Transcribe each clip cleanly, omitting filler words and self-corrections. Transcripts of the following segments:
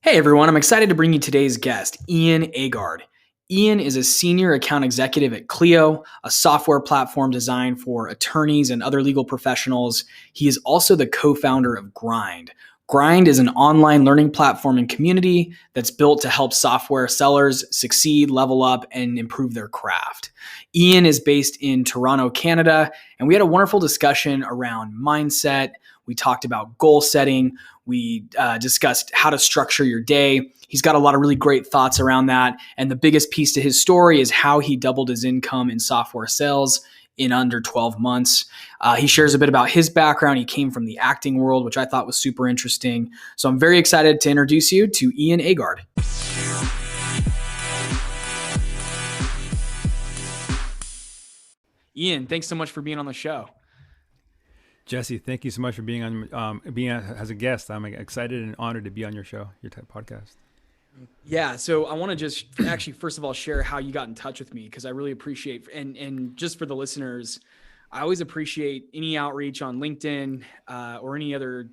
Hey everyone, I'm excited to bring you today's guest, Ian Agard. Ian is a senior account executive at Clio, a software platform designed for attorneys and other legal professionals. He is also the co-founder of Grind. Grind is an online learning platform and community that's built to help software sellers succeed, level up, and improve their craft. Ian is based in Toronto, Canada, and we had a wonderful discussion around mindset. We talked about goal setting. We discussed how to structure your day. He's got a lot of really great thoughts around that. And the biggest piece to his story is how he doubled his income in software sales in under 12 months. He shares a bit about his background. He came from the acting world, which I thought was super interesting. So I'm very excited to introduce you to Ian Agard. Ian, thanks so much for being on the show. Jesse, thank you so much for being on as a guest. I'm excited and honored to be on your show, your podcast. Yeah, so I want to just actually first of all share how you got in touch with me, because I really appreciate, and just for the listeners, I always appreciate any outreach on LinkedIn or any other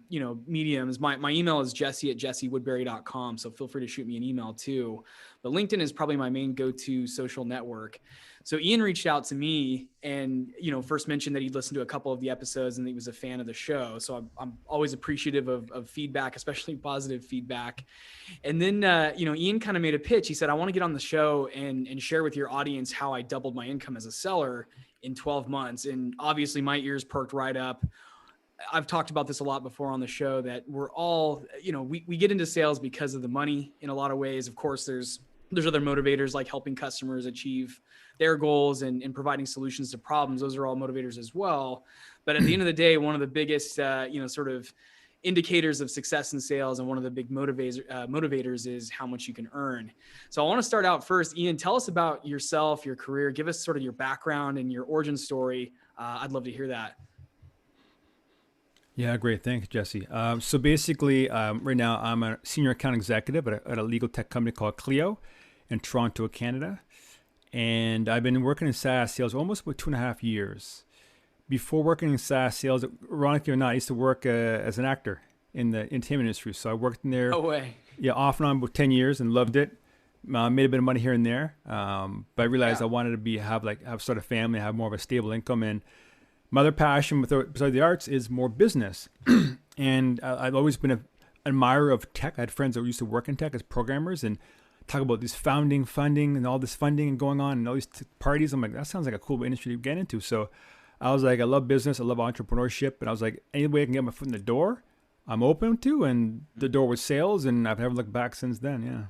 mediums. My email is jesse@jessewoodbury.com, so feel free to shoot me an email too. But LinkedIn is probably my main go-to social network. So Ian reached out to me and, first mentioned that he'd listened to a couple of the episodes and that he was a fan of the show. So I'm always appreciative of feedback, especially positive feedback. And then, Ian kind of made a pitch. He said, I want to get on the show and share with your audience how I doubled my income as a seller in 12 months. And obviously my ears perked right up. I've talked about this a lot before on the show, that we're all, we get into sales because of the money in a lot of ways. Of course, there's other motivators like helping customers achieve their goals and providing solutions to problems. Those are all motivators as well. But at the end of the day, one of the biggest, sort of indicators of success in sales and one of the big motivators is how much you can earn. So I want to start out first. Ian, tell us about yourself, your career. Give us sort of your background and your origin story. I'd love to hear that. Yeah, great. Thanks, Jesse. So basically, right now I'm a senior account executive at a legal tech company called Clio in Toronto, Canada. And I've been working in SaaS sales almost about 2.5 years. Before working in SaaS sales, ironically or not, I used to work as an actor in the entertainment industry. So I worked in there. No way. Yeah, off and on about 10 years and loved it. Made a bit of money here and there. But I realized I wanted to have sort of family, have more of a stable income. And my other passion besides the arts is more business. And I've always been an admirer of tech. I had friends that used to work in tech as programmers and talk about this funding and all this funding and going on and all these parties. I'm like, that sounds like a cool industry to get into. So I was like, I love business. I love entrepreneurship. And I was like, any way I can get my foot in the door, I'm open to. And the door was sales. And I've never looked back since then. Yeah.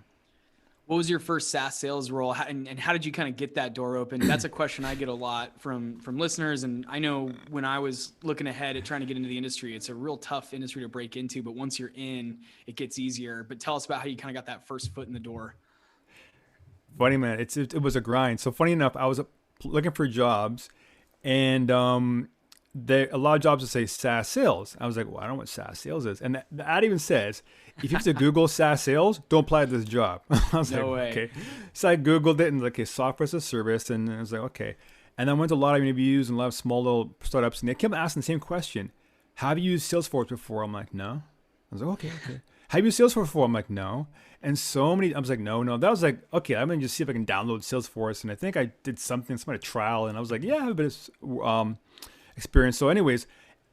What was your first SaaS sales role, and how did you kind of get that door open? That's a question I get a lot from listeners. And I know when I was looking ahead at trying to get into the industry, it's a real tough industry to break into, but once you're in, it gets easier. But tell us about how you kind of got that first foot in the door. Funny, man. It was a grind. So funny enough, I was looking for jobs, and a lot of jobs would say SaaS sales. I was like, well, I don't know what SaaS sales is. And the ad even says, if you have to Google SaaS sales, don't apply to this job. I was No like, way. okay. So I Googled it and like, okay, software as a service. And I was like, okay. And I went to a lot of interviews and a lot of small little startups. And they kept asking the same question. Have you used Salesforce before? I'm like, no. I was like, okay. Have you used Salesforce before? I'm like, no. And I was like, no. That was like, okay, I'm going to just see if I can download Salesforce. And I think I did some trial. And I was like, yeah, I have a bit of experience. So anyways,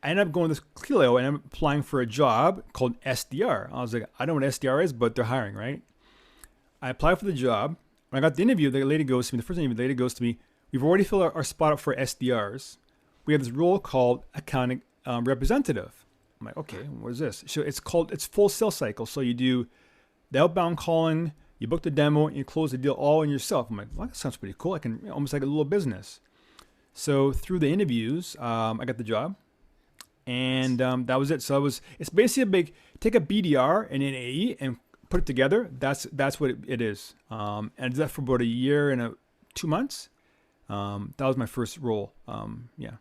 I ended up going to this Clio and I'm applying for a job called SDR. I was like, I don't know what SDR is, but they're hiring, right? I applied for the job. When I got the interview, the first interview, the lady goes to me, we've already filled our spot up for SDRs. We have this role called account representative. I'm like, okay, what is this? So it's full sales cycle. So you do the outbound calling, you book the demo, and you close the deal all in yourself. I'm like, well, that sounds pretty cool. I can almost like a little business. So through the interviews, I got the job, and that was it. So it's basically take a BDR and an AE and put it together. That's what it is. And I did that for about a year and 2 months. That was my first role. Yeah.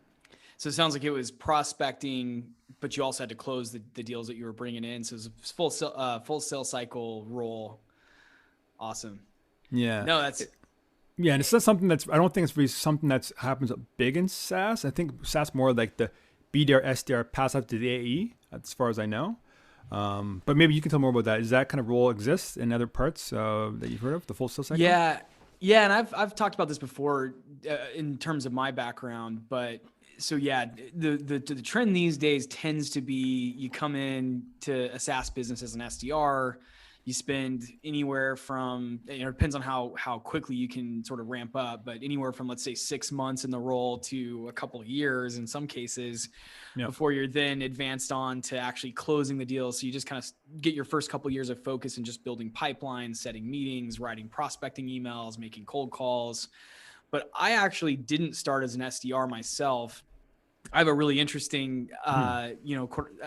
So it sounds like it was prospecting, but you also had to close the deals that you were bringing in. So it was a full sales cycle role. Awesome. Yeah. No, that's Yeah, and it's not something I don't think it's really something that happens big in SaaS. I think SaaS more like the BDR, SDR pass up to the AE, as far as I know. But maybe you can tell more about that. Is that kind of role exists in other parts that you've heard of, the full sales cycle? Yeah, and I've talked about this before in terms of my background, but so yeah, the trend these days tends to be you come in to a SaaS business as an SDR, you spend anywhere from, it depends on how quickly you can sort of ramp up, but anywhere from, let's say, 6 months in the role to a couple of years in some cases, before you're then advanced on to actually closing the deal. So you just kind of get your first couple of years of focus in just building pipelines, setting meetings, writing prospecting emails, making cold calls. But I actually didn't start as an SDR myself. I have a really interesting,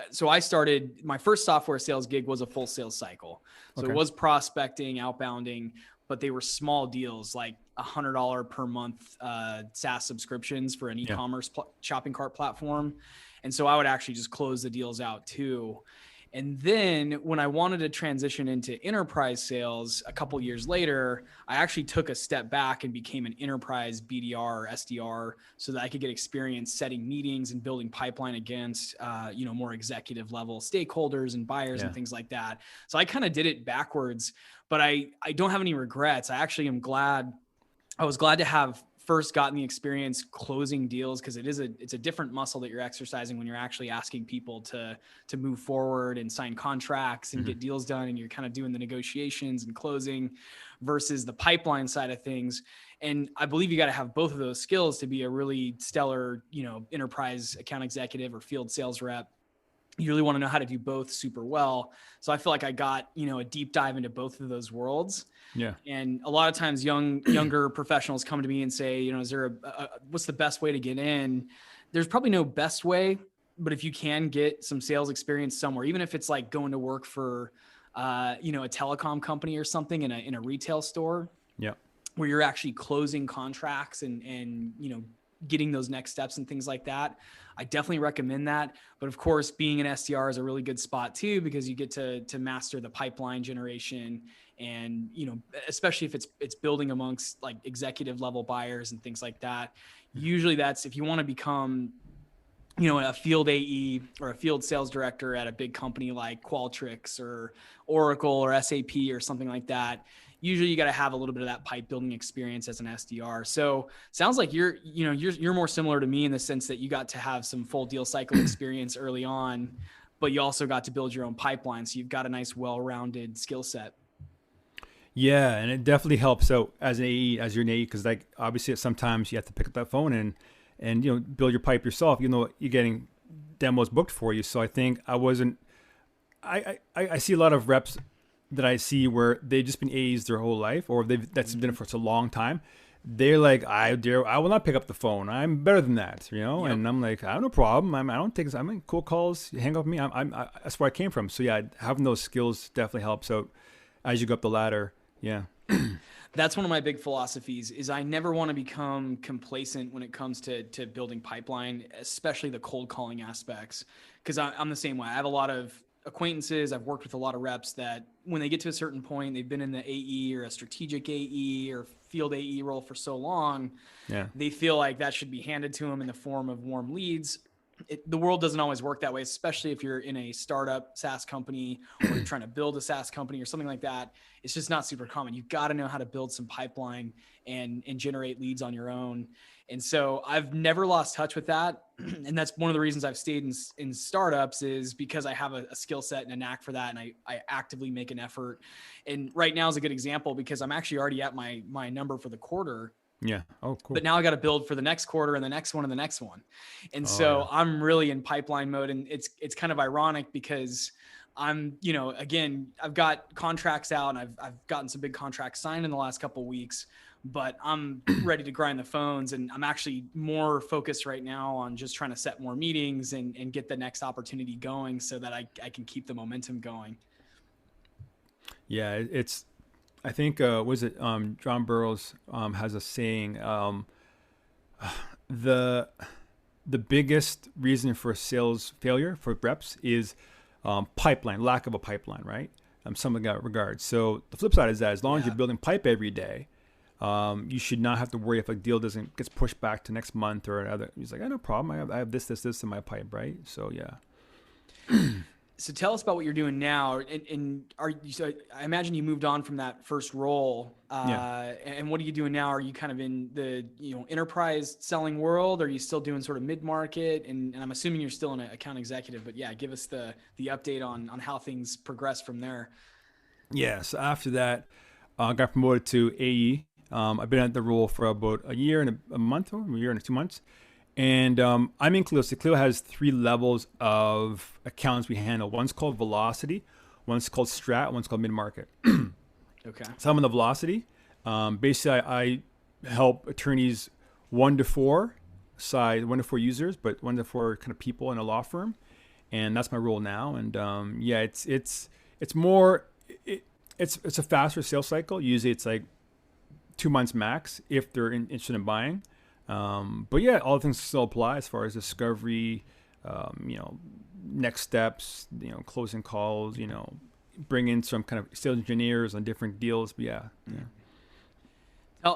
so I started, my first software sales gig was a full sales cycle. So it was prospecting, outbounding, but they were small deals, like $100 per month SaaS subscriptions for an e-commerce shopping cart platform. And so I would actually just close the deals out too. And then when I wanted to transition into enterprise sales a couple years later, I actually took a step back and became an enterprise BDR or SDR so that I could get experience setting meetings and building pipeline against, more executive level stakeholders and buyers and things like that. So I kind of did it backwards, but I don't have any regrets. I actually am glad. I was glad to have first gotten the experience closing deals, because it's a different muscle that you're exercising when you're actually asking people to move forward and sign contracts and get deals done, and you're kind of doing the negotiations and closing versus the pipeline side of things. And I believe you got to have both of those skills to be a really stellar, enterprise account executive or field sales rep. You really want to know how to do both super well. So I feel like I got, a deep dive into both of those worlds. Yeah. And a lot of times younger professionals come to me and say, is there what's the best way to get in? There's probably no best way, but if you can get some sales experience somewhere, even if it's like going to work for, a telecom company or something in a retail store, where you're actually closing contracts and getting those next steps and things like that, I definitely recommend that. But of course, being an SDR is a really good spot too, because you get to master the pipeline generation, and especially if it's building amongst like executive level buyers and things like that. Usually that's, if you want to become a field AE or a field sales director at a big company like Qualtrics or Oracle or SAP or something like that, usually you got to have a little bit of that pipe building experience as an SDR. So sounds like you're more similar to me in the sense that you got to have some full deal cycle experience early on, but you also got to build your own pipeline. So you've got a nice, well-rounded skill set. Yeah. And it definitely helps out as an AE, as you're an AE, because like obviously sometimes you have to pick up that phone and build your pipe yourself, you're getting demos booked for you. So I think I see a lot of reps that I see where they've just been AEs their whole life, or that's been for such a long time. They're like, I will not pick up the phone. I'm better than that, And I'm like, I have no problem. I don't take this. I'm in cool calls. Hang up with me. That's where I came from. So yeah, having those skills definitely helps out as you go up the ladder. Yeah. That's one of my big philosophies is I never want to become complacent when it comes to building pipeline, especially the cold calling aspects. Cause I'm the same way. I have a lot of acquaintances. I've worked with a lot of reps that when they get to a certain point, they've been in the AE or a strategic AE or field AE role for so long, they feel like that should be handed to them in the form of warm leads. The world doesn't always work that way, especially if you're in a startup SaaS company or you're trying to build a SaaS company or something like that. It's just not super common. You've got to know how to build some pipeline and generate leads on your own. And so I've never lost touch with that. And that's one of the reasons I've stayed in startups, is because I have a skill set and a knack for that. And I actively make an effort. And right now is a good example because I'm actually already at my number for the quarter. Yeah. Oh, cool. But now I got to build for the next quarter and the next one and the next one. And I'm really in pipeline mode, and it's kind of ironic because I'm, again, I've got contracts out and I've gotten some big contracts signed in the last couple of weeks, but I'm ready to grind the phones, and I'm actually more focused right now on just trying to set more meetings and get the next opportunity going so that I can keep the momentum going. Yeah. I think, John Burroughs has a saying, the biggest reason for sales failure for reps is pipeline, lack of a pipeline, right? Something in that regard. So the flip side is that as long as you're building pipe every day, you should not have to worry if a deal gets pushed back to next month or another. He's like, no problem. I have this in my pipe, right? So yeah. So tell us about what you're doing now, and are you? So I imagine you moved on from that first role, and what are you doing now? Are you kind of in the enterprise selling world? Are you still doing sort of mid market? And I'm assuming you're still an account executive, but yeah, give us the update on how things progress from there. Yeah. So after that, I got promoted to AE. I've been at the role for about a year and a month, or a year and 2 months. And I'm in Clio. So Clio has 3 levels of accounts we handle. One's called Velocity, one's called Strat, one's called Mid Market. Okay. So I'm on the Velocity. Basically, I help attorneys 1 to 4 side, 1 to 4 users, but 1 to 4 kind of people in a law firm, and that's my role now. And yeah, it's more it's a faster sales cycle. Usually, it's like 2 months max if they're interested in buying. But yeah, all the things still apply as far as discovery, next steps, closing calls, bring in some kind of sales engineers on different deals. But yeah.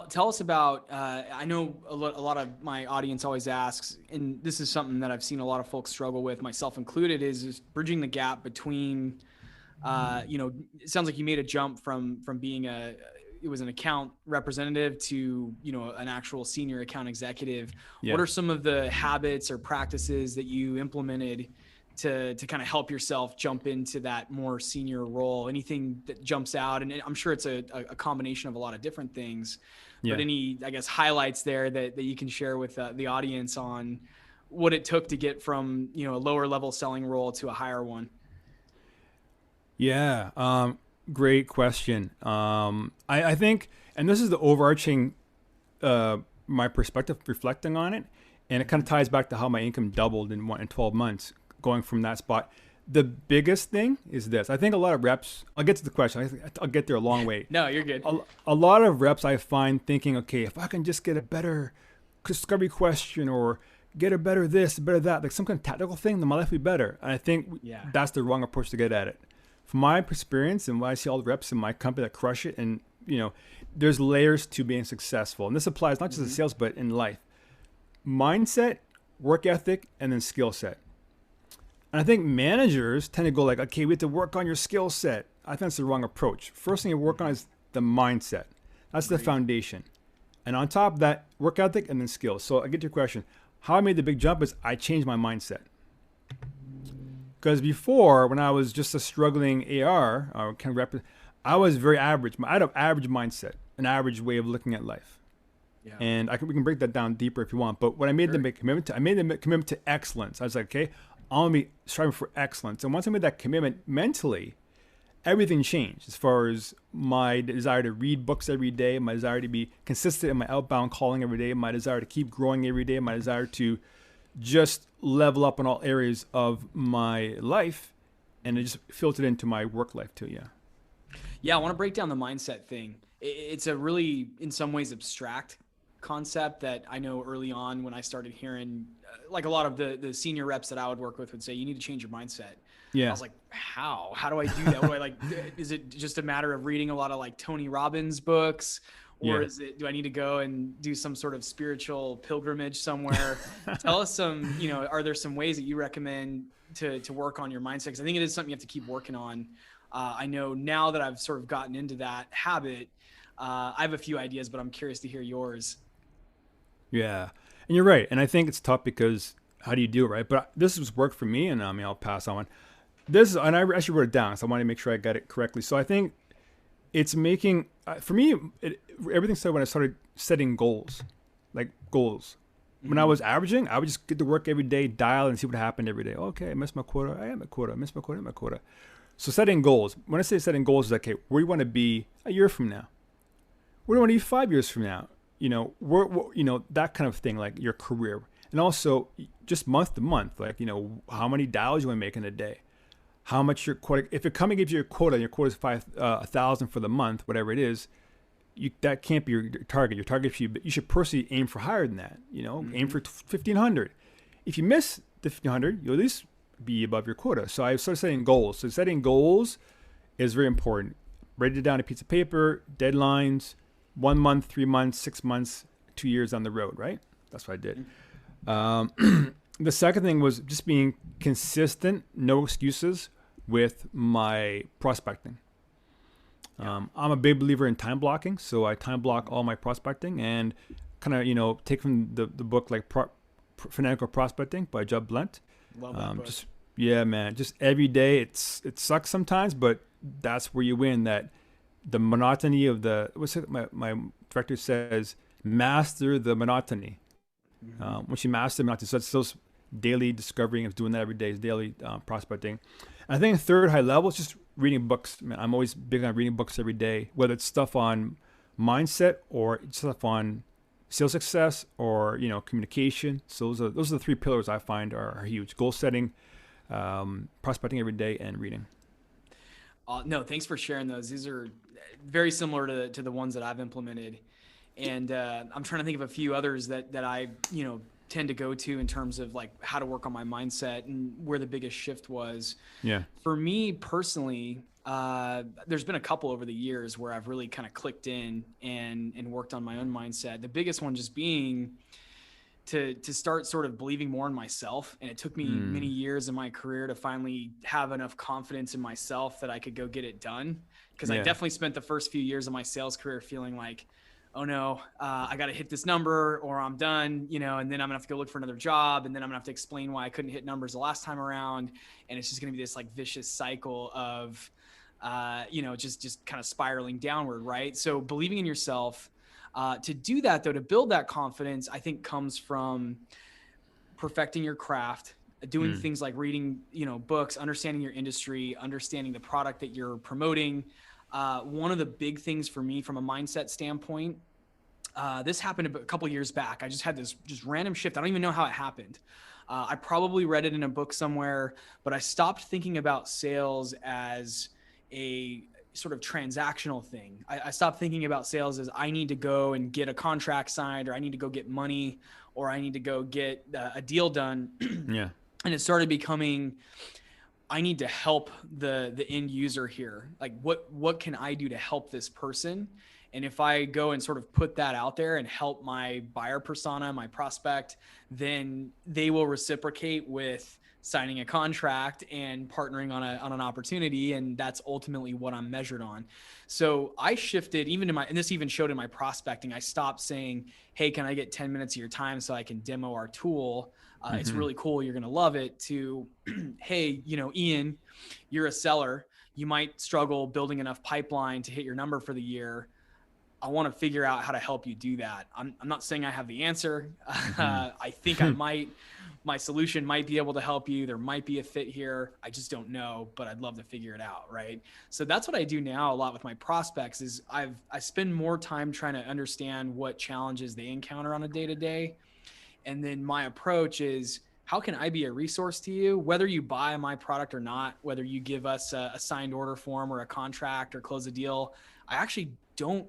Tell us about, I know a lot of my audience always asks, and this is something that I've seen a lot of folks struggle with, myself included, is bridging the gap between, it sounds like you made a jump from being it was an account representative to, an actual senior account executive. Yeah. What are some of the habits or practices that you implemented to kind of help yourself jump into that more senior role? Anything that jumps out? And I'm sure it's a combination of a lot of different things, but any, I guess, highlights there that you can share with the audience on what it took to get from, a lower level selling role to a higher one? Yeah. Great question. I think, and this is the overarching, my perspective reflecting on it, and it kind of ties back to how my income doubled in 12 months, going from that spot. The biggest thing is this. I think a lot of reps, I'll get to the question. I'll get there a long way. No, you're good. A lot of reps I find thinking, okay, if I can just get a better discovery question or get a better this, a better that, like some kind of tactical thing, then my life will be better. And I think that's the wrong approach to get at it. From my experience and what I see all the reps in my company that crush it, and there's layers to being successful. And this applies not just to sales, but in life. Mindset, work ethic, and then skill set. And I think managers tend to go like, okay, we have to work on your skill set. I think that's the wrong approach. First thing you work on is the mindset. That's the foundation. And on top of that, work ethic and then skills. So I get to your question. How I made the big jump is I changed my mindset. Because before, when I was just a struggling AR, I was very average. I had an average mindset, an average way of looking at life. Yeah. And we can break that down deeper if you want. But when I made the big commitment I made the commitment to excellence. I was like, okay, I'm going to be striving for excellence. And once I made that commitment mentally, everything changed as far as my desire to read books every day, my desire to be consistent in my outbound calling every day, my desire to keep growing every day, my desire to just level up in all areas of my life, and it just filtered into my work life too. Yeah, I want to break down the mindset thing. It's a really, in some ways, abstract concept that I know early on when I started hearing, like a lot of the senior reps that I would work with would say, you need to change your mindset. Yeah. I was like, how do I do that? Is it just a matter of reading a lot of like Tony Robbins books? Or do I need to go and do some sort of spiritual pilgrimage somewhere? Tell us some, are there some ways that you recommend to work on your mindset? Because I think it is something you have to keep working on. I know now that I've sort of gotten into that habit, I have a few ideas, but I'm curious to hear yours. Yeah, and you're right. And I think it's tough because how do you do it, right? But this was work for me, and I'll pass on. And I actually wrote it down, so I wanted to make sure I got it correctly. So I think it's making, for me, everything started when I started setting goals, like goals. When I was averaging, I would just get to work every day, dial and see what happened every day. Okay, I missed my quota. I am a quota. I missed my quota. I am a quota. So setting goals. When I say setting goals, is like, okay, where do you want to be a year from now? Where do you want to be 5 years from now? That kind of thing, like your career. And also just month to month, like, how many dials you want to make in a day. How much your quota, if it come and gives you a quota and your quota is 1,000 for the month, whatever it is, that can't be your target. Your target, you should personally aim for higher than that. Aim for 1,500. If you miss the 1,500, you'll at least be above your quota. So I started setting goals. So setting goals is very important. Write it down on a piece of paper, deadlines, 1 month, 3 months, 6 months, 2 years on the road, right? That's what I did. The second thing was just being consistent, no excuses with my prospecting. I'm a big believer in time blocking, so I time block all my prospecting and kind of, take from the book like Fanatical Prospecting by Jud Blount. Love that book. Just every day it sucks sometimes, but that's where you win. That the monotony of my director says, master the monotony. Once you master the monotony, so it's those daily discovering of doing that every day, is daily prospecting. And I think third, high level, is just reading books. Man, I'm always big on reading books every day, whether it's stuff on mindset or stuff on sales success or communication. So those are the three pillars I find are huge: goal setting, prospecting every day, and reading. No, thanks for sharing those. These are very similar to the ones that I've implemented, and I'm trying to think of a few others that I tend to go to in terms of like how to work on my mindset and where the biggest shift was. Yeah. For me personally, there's been a couple over the years where I've really kind of clicked in and worked on my own mindset. The biggest one just being to start sort of believing more in myself. And it took me many years in my career to finally have enough confidence in myself that I could go get it done. Because I definitely spent the first few years of my sales career feeling like, oh no, I got to hit this number or I'm done, and then I'm gonna have to go look for another job. And then I'm gonna have to explain why I couldn't hit numbers the last time around. And it's just going to be this like vicious cycle of, just kind of spiraling downward. Right. So believing in yourself, to do that though, to build that confidence, I think comes from perfecting your craft, doing things like reading, books, understanding your industry, understanding the product that you're promoting. One of the big things for me from a mindset standpoint, this happened a couple years back. I just had this just random shift. I don't even know how it happened. I probably read it in a book somewhere, but I stopped thinking about sales as a sort of transactional thing. I stopped thinking about sales as I need to go and get a contract signed, or I need to go get money, or I need to go get a deal done. Yeah. And it started becoming, I need to help the end user here. Like what can I do to help this person? And if I go and sort of put that out there and help my buyer persona, my prospect, then they will reciprocate with signing a contract and partnering on an opportunity. And that's ultimately what I'm measured on. So I shifted and this even showed in my prospecting. I stopped saying, hey, can I get 10 minutes of your time so I can demo our tool? It's really cool. You're going to love it. To, hey, Ian, you're a seller. You might struggle building enough pipeline to hit your number for the year. I want to figure out how to help you do that. I'm not saying I have the answer. I think I might. My solution might be able to help you. There might be a fit here. I just don't know, but I'd love to figure it out. Right. So that's what I do now a lot with my prospects is I spend more time trying to understand what challenges they encounter on a day-to-day. And then my approach is, how can I be a resource to you, whether you buy my product or not, whether you give us a signed order form or a contract or close a deal? I actually don't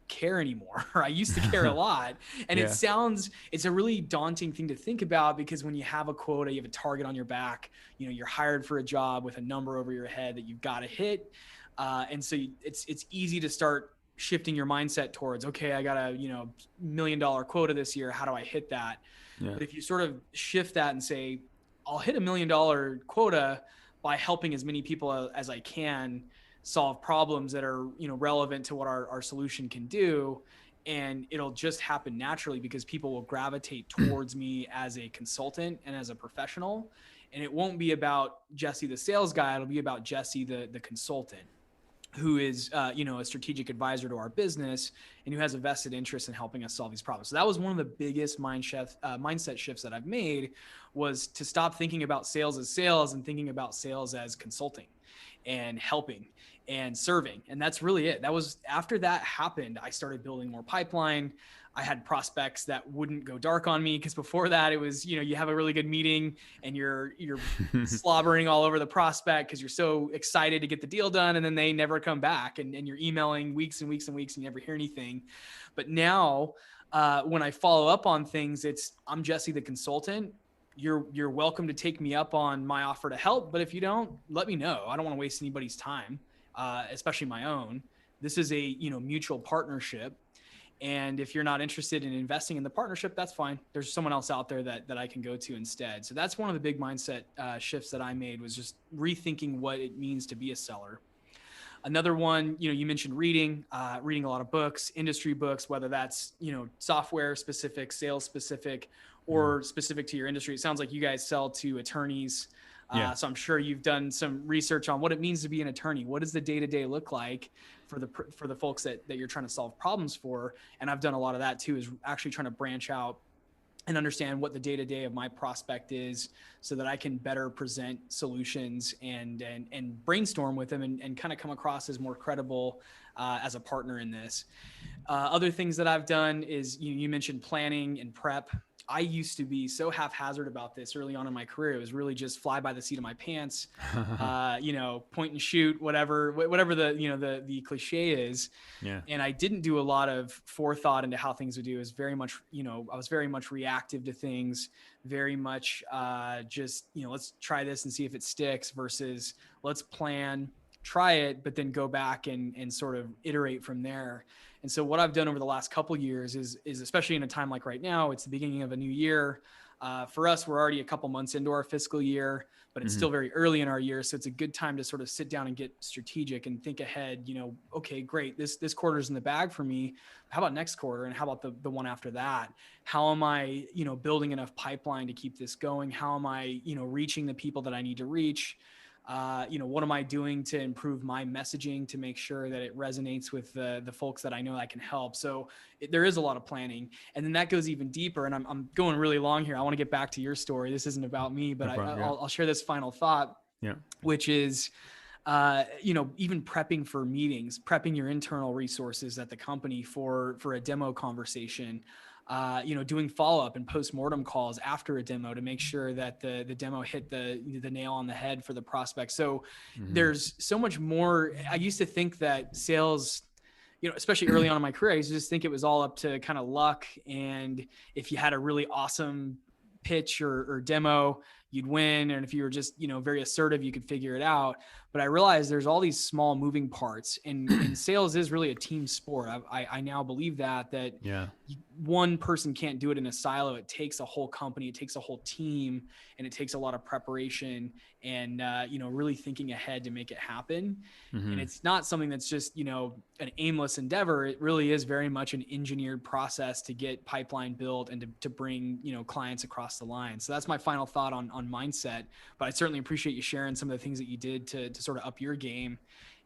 care anymore. I used to care a lot. And it's a really daunting thing to think about, because when you have a quota, you have a target on your back, you're hired for a job with a number over your head that you've got to hit. And so it's easy to start shifting your mindset towards, okay, I got a, $1 million quota this year. How do I hit that? Yeah. But if you sort of shift that and say, I'll hit $1 million quota by helping as many people as I can solve problems that are, relevant to what our solution can do. And it'll just happen naturally because people will gravitate towards me as a consultant and as a professional. And it won't be about Jesse, the sales guy. It'll be about Jesse, the consultant, who is, a strategic advisor to our business and who has a vested interest in helping us solve these problems. So that was one of the biggest mindset shifts that I've made, was to stop thinking about sales as sales and thinking about sales as consulting and helping and serving. And that's really it. That was after that happened, I started building more pipeline. I had prospects that wouldn't go dark on me, because before that it was, you have a really good meeting and you're slobbering all over the prospect because you're so excited to get the deal done, and then they never come back, and you're emailing weeks and weeks and weeks and you never hear anything. But now when I follow up on things, I'm Jesse the consultant. You're welcome to take me up on my offer to help, but if you don't, let me know. I don't want to waste anybody's time, especially my own. This is a mutual partnership. And if you're not interested in investing in the partnership, that's fine. There's someone else out there that I can go to instead. So that's one of the big mindset shifts that I made, was just rethinking what it means to be a seller. Another one, you mentioned reading a lot of books, industry books, whether that's, software specific, sales specific, or specific to your industry. It sounds like you guys sell to attorneys. So I'm sure you've done some research on what it means to be an attorney. What does the day-to-day look like for the folks that you're trying to solve problems for? And I've done a lot of that too, is actually trying to branch out and understand what the day-to-day of my prospect is, so that I can better present solutions and brainstorm with them and kind of come across as more credible as a partner in this. Other things that I've done is, you mentioned planning and prep. I used to be so haphazard about this early on in my career. It was really just fly by the seat of my pants, point and shoot, whatever the cliche is. Yeah. And I didn't do a lot of forethought into how things would do. It was very much, I was very much reactive to things, very much just, let's try this and see if it sticks, versus let's plan, try it, but then go back and sort of iterate from there. And so what I've done over the last couple of years is especially in a time like right now, it's the beginning of a new year. For us, we're already a couple months into our fiscal year, but it's still very early in our year. So it's a good time to sort of sit down and get strategic and think ahead, okay, great. This quarter's in the bag for me. How about next quarter? And how about the one after that? How am I, building enough pipeline to keep this going? How am I, reaching the people that I need to reach? What am I doing to improve my messaging to make sure that it resonates with the folks that I know I can help? So there is a lot of planning, and then that goes even deeper. And I'm going really long here. I want to get back to your story. This isn't about me, but I'll share this final thought, which is, even prepping for meetings, prepping your internal resources at the company for a demo conversation. Doing follow-up and post-mortem calls after a demo to make sure that the demo hit the nail on the head for the prospect. So there's so much more. I used to think that sales, especially early on in my career, I used to just think it was all up to kind of luck. And if you had a really awesome pitch or demo, you'd win. And if you were just, very assertive, you could figure it out. But I realized there's all these small moving parts, and sales is really a team sport. I now believe that one person can't do it in a silo. It takes a whole company, it takes a whole team, and it takes a lot of preparation and, really thinking ahead to make it happen. And it's not something that's just, an aimless endeavor. It really is very much an engineered process to get pipeline built and to bring, clients across the line. So that's my final thought on mindset, but I certainly appreciate you sharing some of the things that you did to sort of up your game.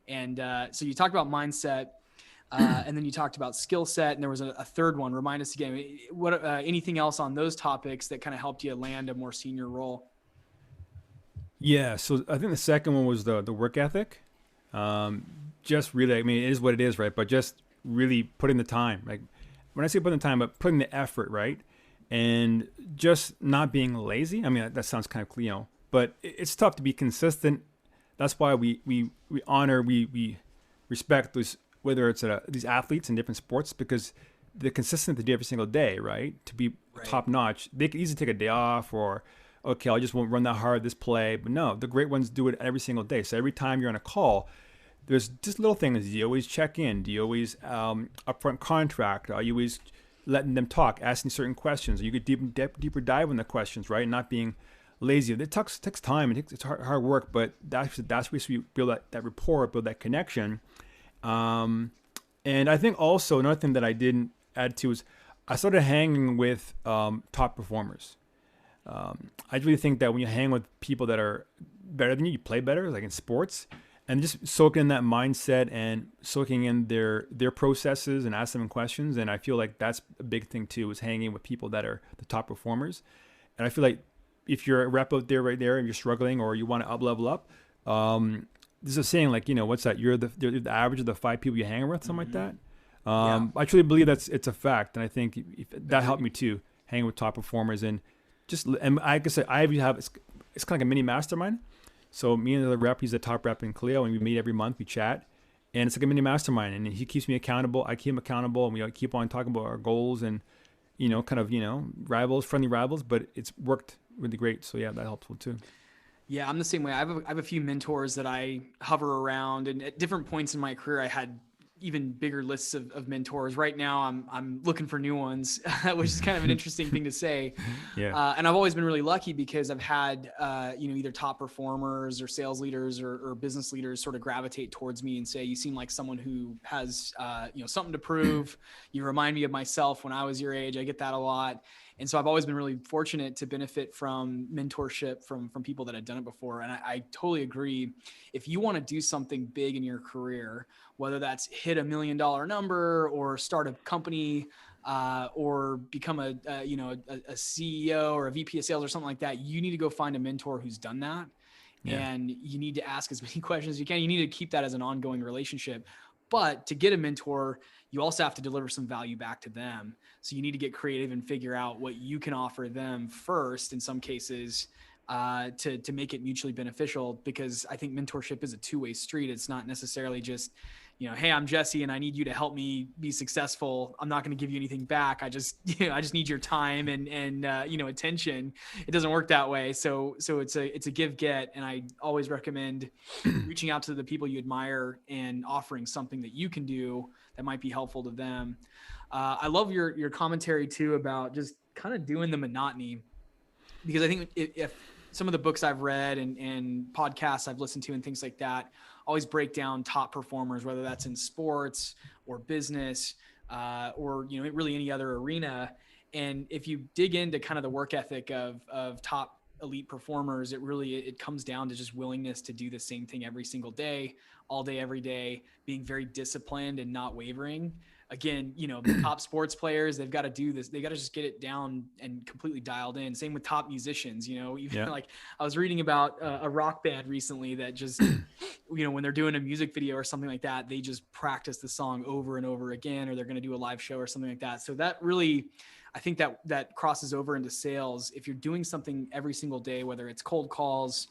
And so you talked about mindset, and then you talked about skill set, and there was a third one. Remind us again, what anything else on those topics that kind of helped you land a more senior role? Yeah, so I think the second one was the work ethic. Just really, it is what it is, right? But just really putting the time. Like when I say putting the time, but putting the effort, right? And just not being lazy. That sounds kind of Clio, but it's tough to be consistent. That's why we honor, we respect those, whether it's these athletes in different sports, because they're consistent to do every single day, right? To be top notch. They could easily take a day off, or, okay, I just won't run that hard this play. But no, the great ones do it every single day. So every time you're on a call, there's just little things. Do you always check in? Do you always upfront contract? Are you always letting them talk, asking certain questions? You get deeper dive in the questions, right? And not being lazy. It takes time. It's hard work, but that's where you build that rapport, build that connection. And I think also another thing that I didn't add to is I started hanging with top performers. I really think that when you hang with people that are better than you, you play better, like in sports, and just soaking in that mindset and soaking in their processes and asking them questions. And I feel like that's a big thing too, is hanging with people that are the top performers. And I feel like if you're a rep out there right there and you're struggling, or you want to level up, there's a saying like, what's that? You're the average of the 5 people you hang with, something like that. I truly believe it's a fact. And I think that helped me too, hanging with top performers. And like I said, it's kind of like a mini mastermind. So me and the rep, he's the top rep in Clio, and we meet every month, we chat, and it's like a mini mastermind. And he keeps me accountable, I keep him accountable, and we keep on talking about our goals and, friendly rivals, but it's worked really great. So yeah, that helpful too. Yeah, I'm the same way. I have a few mentors that I hover around, and at different points in my career, I had even bigger lists of mentors. Right now, I'm looking for new ones, which is kind of an interesting thing to say. Yeah. And I've always been really lucky because I've had, either top performers or sales leaders or business leaders sort of gravitate towards me and say, you seem like someone who has, something to prove. You remind me of myself when I was your age. I get that a lot. And so I've always been really fortunate to benefit from mentorship from people that had done it before. And I totally agree. If you want to do something big in your career, whether that's hit $1 million number or start a company, or become a CEO or a VP of sales or something like that, you need to go find a mentor who's done that. Yeah. And you need to ask as many questions as you can. You need to keep that as an ongoing relationship. But to get a mentor, you also have to deliver some value back to them. So you need to get creative and figure out what you can offer them first, in some cases, to make it mutually beneficial, because I think mentorship is a two-way street. It's not necessarily just, hey, I'm Jesse and I need you to help me be successful. I'm not going to give you anything back. I just need your time and attention. It doesn't work that way. So it's a give get. And I always recommend reaching out to the people you admire and offering something that you can do that might be helpful to them. I love your commentary too about just kind of doing the monotony, because I think if some of the books I've read and podcasts I've listened to and things like that always break down top performers, whether that's in sports or business, or, really any other arena. And if you dig into kind of the work ethic of top elite performers, it comes down to just willingness to do the same thing every single day, all day, every day, being very disciplined and not wavering. Again, the top sports players, they've got to do this. They got to just get it down and completely dialed in. Same with top musicians, even like I was reading about a rock band recently that just, when they're doing a music video or something like that, they just practice the song over and over again, or they're going to do a live show or something like that. So that really, I think that crosses over into sales. If you're doing something every single day, whether it's cold calls,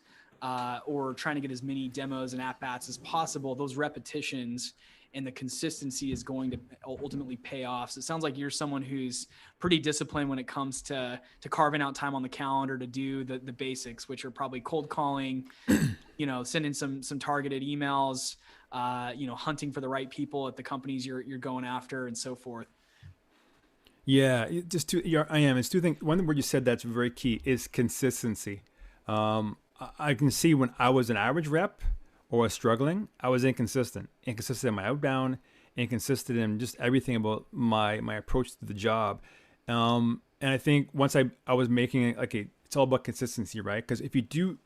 or trying to get as many demos and at-bats as possible, those repetitions and the consistency is going to ultimately pay off. So it sounds like you're someone who's pretty disciplined when it comes to carving out time on the calendar to do the basics, which are probably cold calling, sending some targeted emails, hunting for the right people at the companies you're going after, and so forth. Yeah, It's two things. One word you said that's very key is consistency. I can see when I was an average rep or was struggling, I was inconsistent in my outbound, inconsistent in just everything about my approach to the job. And I think once I was making it, okay, it's all about consistency, right? Because if you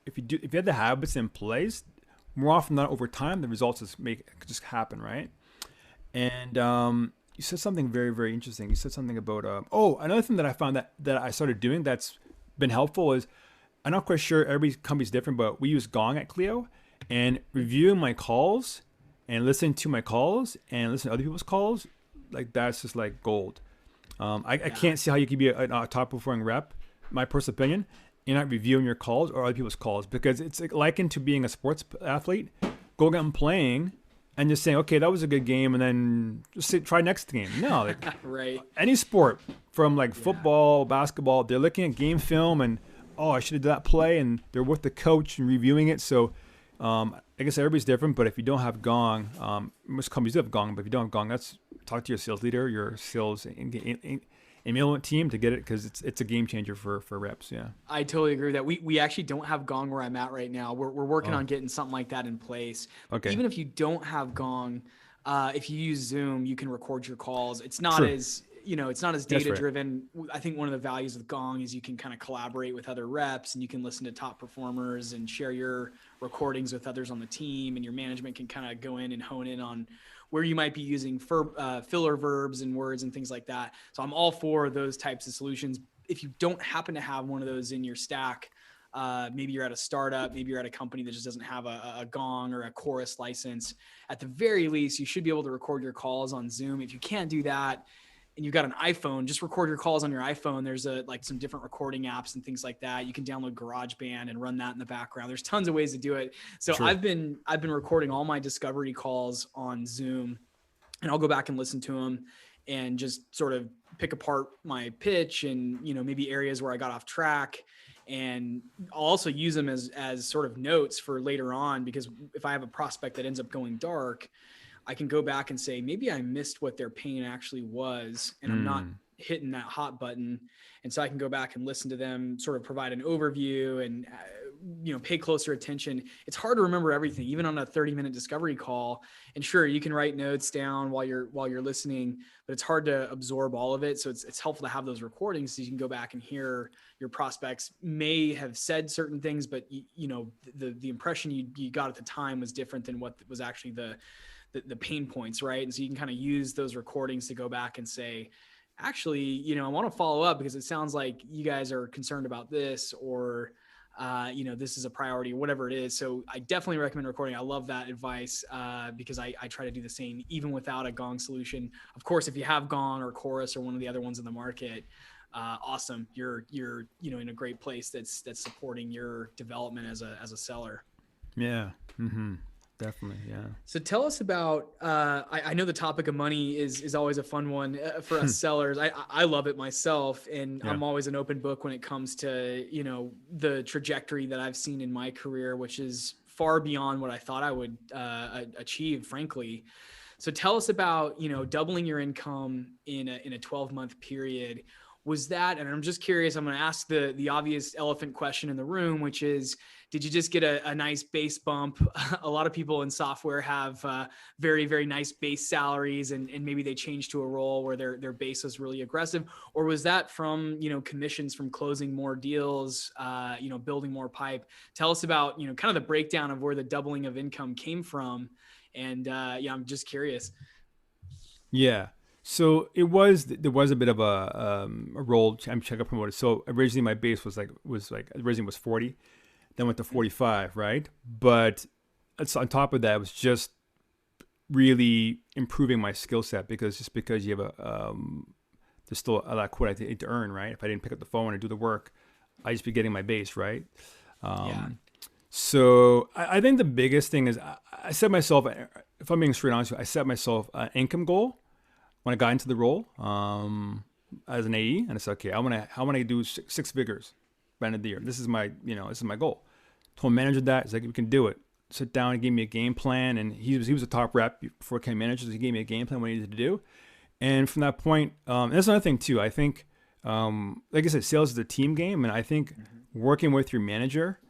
have the habits in place, more often than not over time, the results just happen, right? And you said something very, very interesting. You said something about another thing that I found that I started doing that's been helpful is, I'm not quite sure, every company's different, but we use Gong at Clio, and reviewing my calls and listening to my calls and listening to other people's calls, like that's just like gold. I can't see how you could be a top performing rep, my personal opinion, and not reviewing your calls or other people's calls, because it's like likened to being a sports athlete, going out and playing and just saying, okay, that was a good game, and then just try next game. No, like right. Any sport, from like football, basketball, they're looking at game film and, oh, I should have done that play, and they're with the coach and reviewing it. So I guess everybody's different, but if you don't have Gong, most companies do have Gong, but if you don't have Gong, talk to your sales leader, your sales enablement team to get it, because it's a game changer for reps. Yeah, I totally agree with that. We actually don't have Gong where I'm at right now. We're working on getting something like that in place. Okay. Even if you don't have Gong, if you use Zoom, you can record your calls. It's not True. it's not as data driven. Right. I think one of the values of Gong is you can kind of collaborate with other reps, and you can listen to top performers and share your recordings with others on the team, and your management can kind of go in and hone in on where you might be using filler verbs and words and things like that. So I'm all for those types of solutions. If you don't happen to have one of those in your stack, maybe you're at a startup, maybe you're at a company that just doesn't have a Gong or a Chorus license. At the very least, you should be able to record your calls on Zoom. If you can't do that, and you've got an iPhone, just record your calls on your iPhone. There's some different recording apps and things like that. You can download GarageBand and run that in the background. There's tons of ways to do it. So True. I've been recording all my discovery calls on Zoom, and I'll go back and listen to them and just sort of pick apart my pitch and, maybe areas where I got off track. And I'll also use them as sort of notes for later on, because if I have a prospect that ends up going dark, I can go back and say, maybe I missed what their pain actually was, and I'm not hitting that hot button. And so I can go back and listen to them sort of provide an overview and, pay closer attention. It's hard to remember everything, even on a 30-minute discovery call. And sure, you can write notes down while you're listening, but it's hard to absorb all of it. So it's helpful to have those recordings so you can go back and hear your prospects may have said certain things, but the impression you got at the time was different than what was actually the pain points, right? And so you can kind of use those recordings to go back and say, actually, I want to follow up because it sounds like you guys are concerned about this, or, this is a priority, whatever it is. So I definitely recommend recording. I love that advice because I try to do the same, even without a Gong solution. Of course, if you have Gong or Chorus or one of the other ones in the market, awesome. You're in a great place that's supporting your development as a seller. Yeah. Mm-hmm. Definitely. Yeah. So tell us about, I know the topic of money is always a fun one for us sellers. I love it myself, and I'm always an open book when it comes to, the trajectory that I've seen in my career, which is far beyond what I thought I would achieve, frankly. So tell us about, doubling your income in a 12-month period. Was that, and I'm just curious, I'm going to ask the obvious elephant question in the room, which is, did you just get a nice base bump? A lot of people in software have very, very nice base salaries, and maybe they change to a role where their base is really aggressive. Or was that from, commissions from closing more deals, building more pipe? Tell us about, kind of the breakdown of where the doubling of income came from. And I'm just curious. Yeah. So there was a bit of a role check up promoted. So originally my base was originally was 40, then went to 45, right? But it's on top of that, it was just really improving my skill set because you have there's still a lot of quote I need to earn, right? If I didn't pick up the phone and do the work, I'd just be getting my base, right? So I think the biggest thing is I set myself, if I'm being straight honest with you, I set myself an income goal when I got into the role as an AE, and I said, okay, I want to do six figures by the end of the year. This is my goal. Told my manager that. He's like, we can do it. Sit down and gave me a game plan, and he was a top rep before I became manager. So he gave me a game plan what I needed to do, and from that point, and that's another thing too. I think, like I said, sales is a team game, and I think working with your manager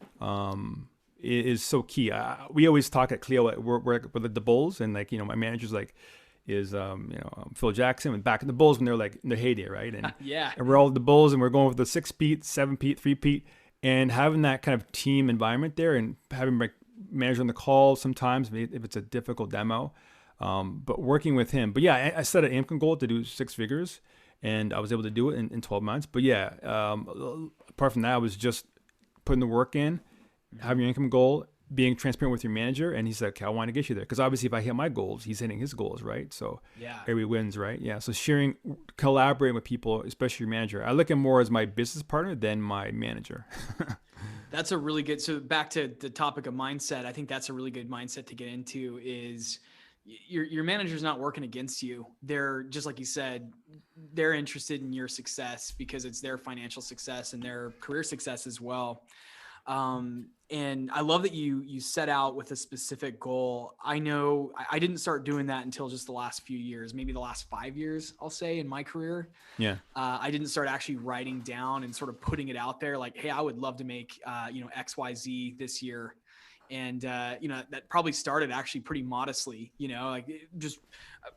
is so key. We always talk at Clio. We're with the Bulls, and my manager's is Phil Jackson and back in the Bulls when they're in their heyday, right? And and we're all the Bulls, and we're going with the 6-peat, 7-peat, 3-peat, and having that kind of team environment there, and having my manager on the call sometimes if it's a difficult demo, but working with him. But yeah, I set an income goal to do 6 figures, and I was able to do it in 12 months. But yeah, apart from that, I was just putting the work in, having your income goal, being transparent with your manager, and he's like, okay, I want to get you there. Because obviously if I hit my goals, he's hitting his goals, right? So everybody wins, right? Yeah. So collaborating with people, especially your manager. I look at more as my business partner than my manager. That's a really good, so back to the topic of mindset, I think that's a really good mindset to get into is your manager's not working against you. They're, just like you said, they're interested in your success because it's their financial success and their career success as well. And I love that you set out with a specific goal. I know I didn't start doing that until just the last few years, maybe the last 5 years, I'll say, in my career. Yeah. I didn't start actually writing down and sort of putting it out there like, hey, I would love to make, XYZ this year. And, that probably started actually pretty modestly, just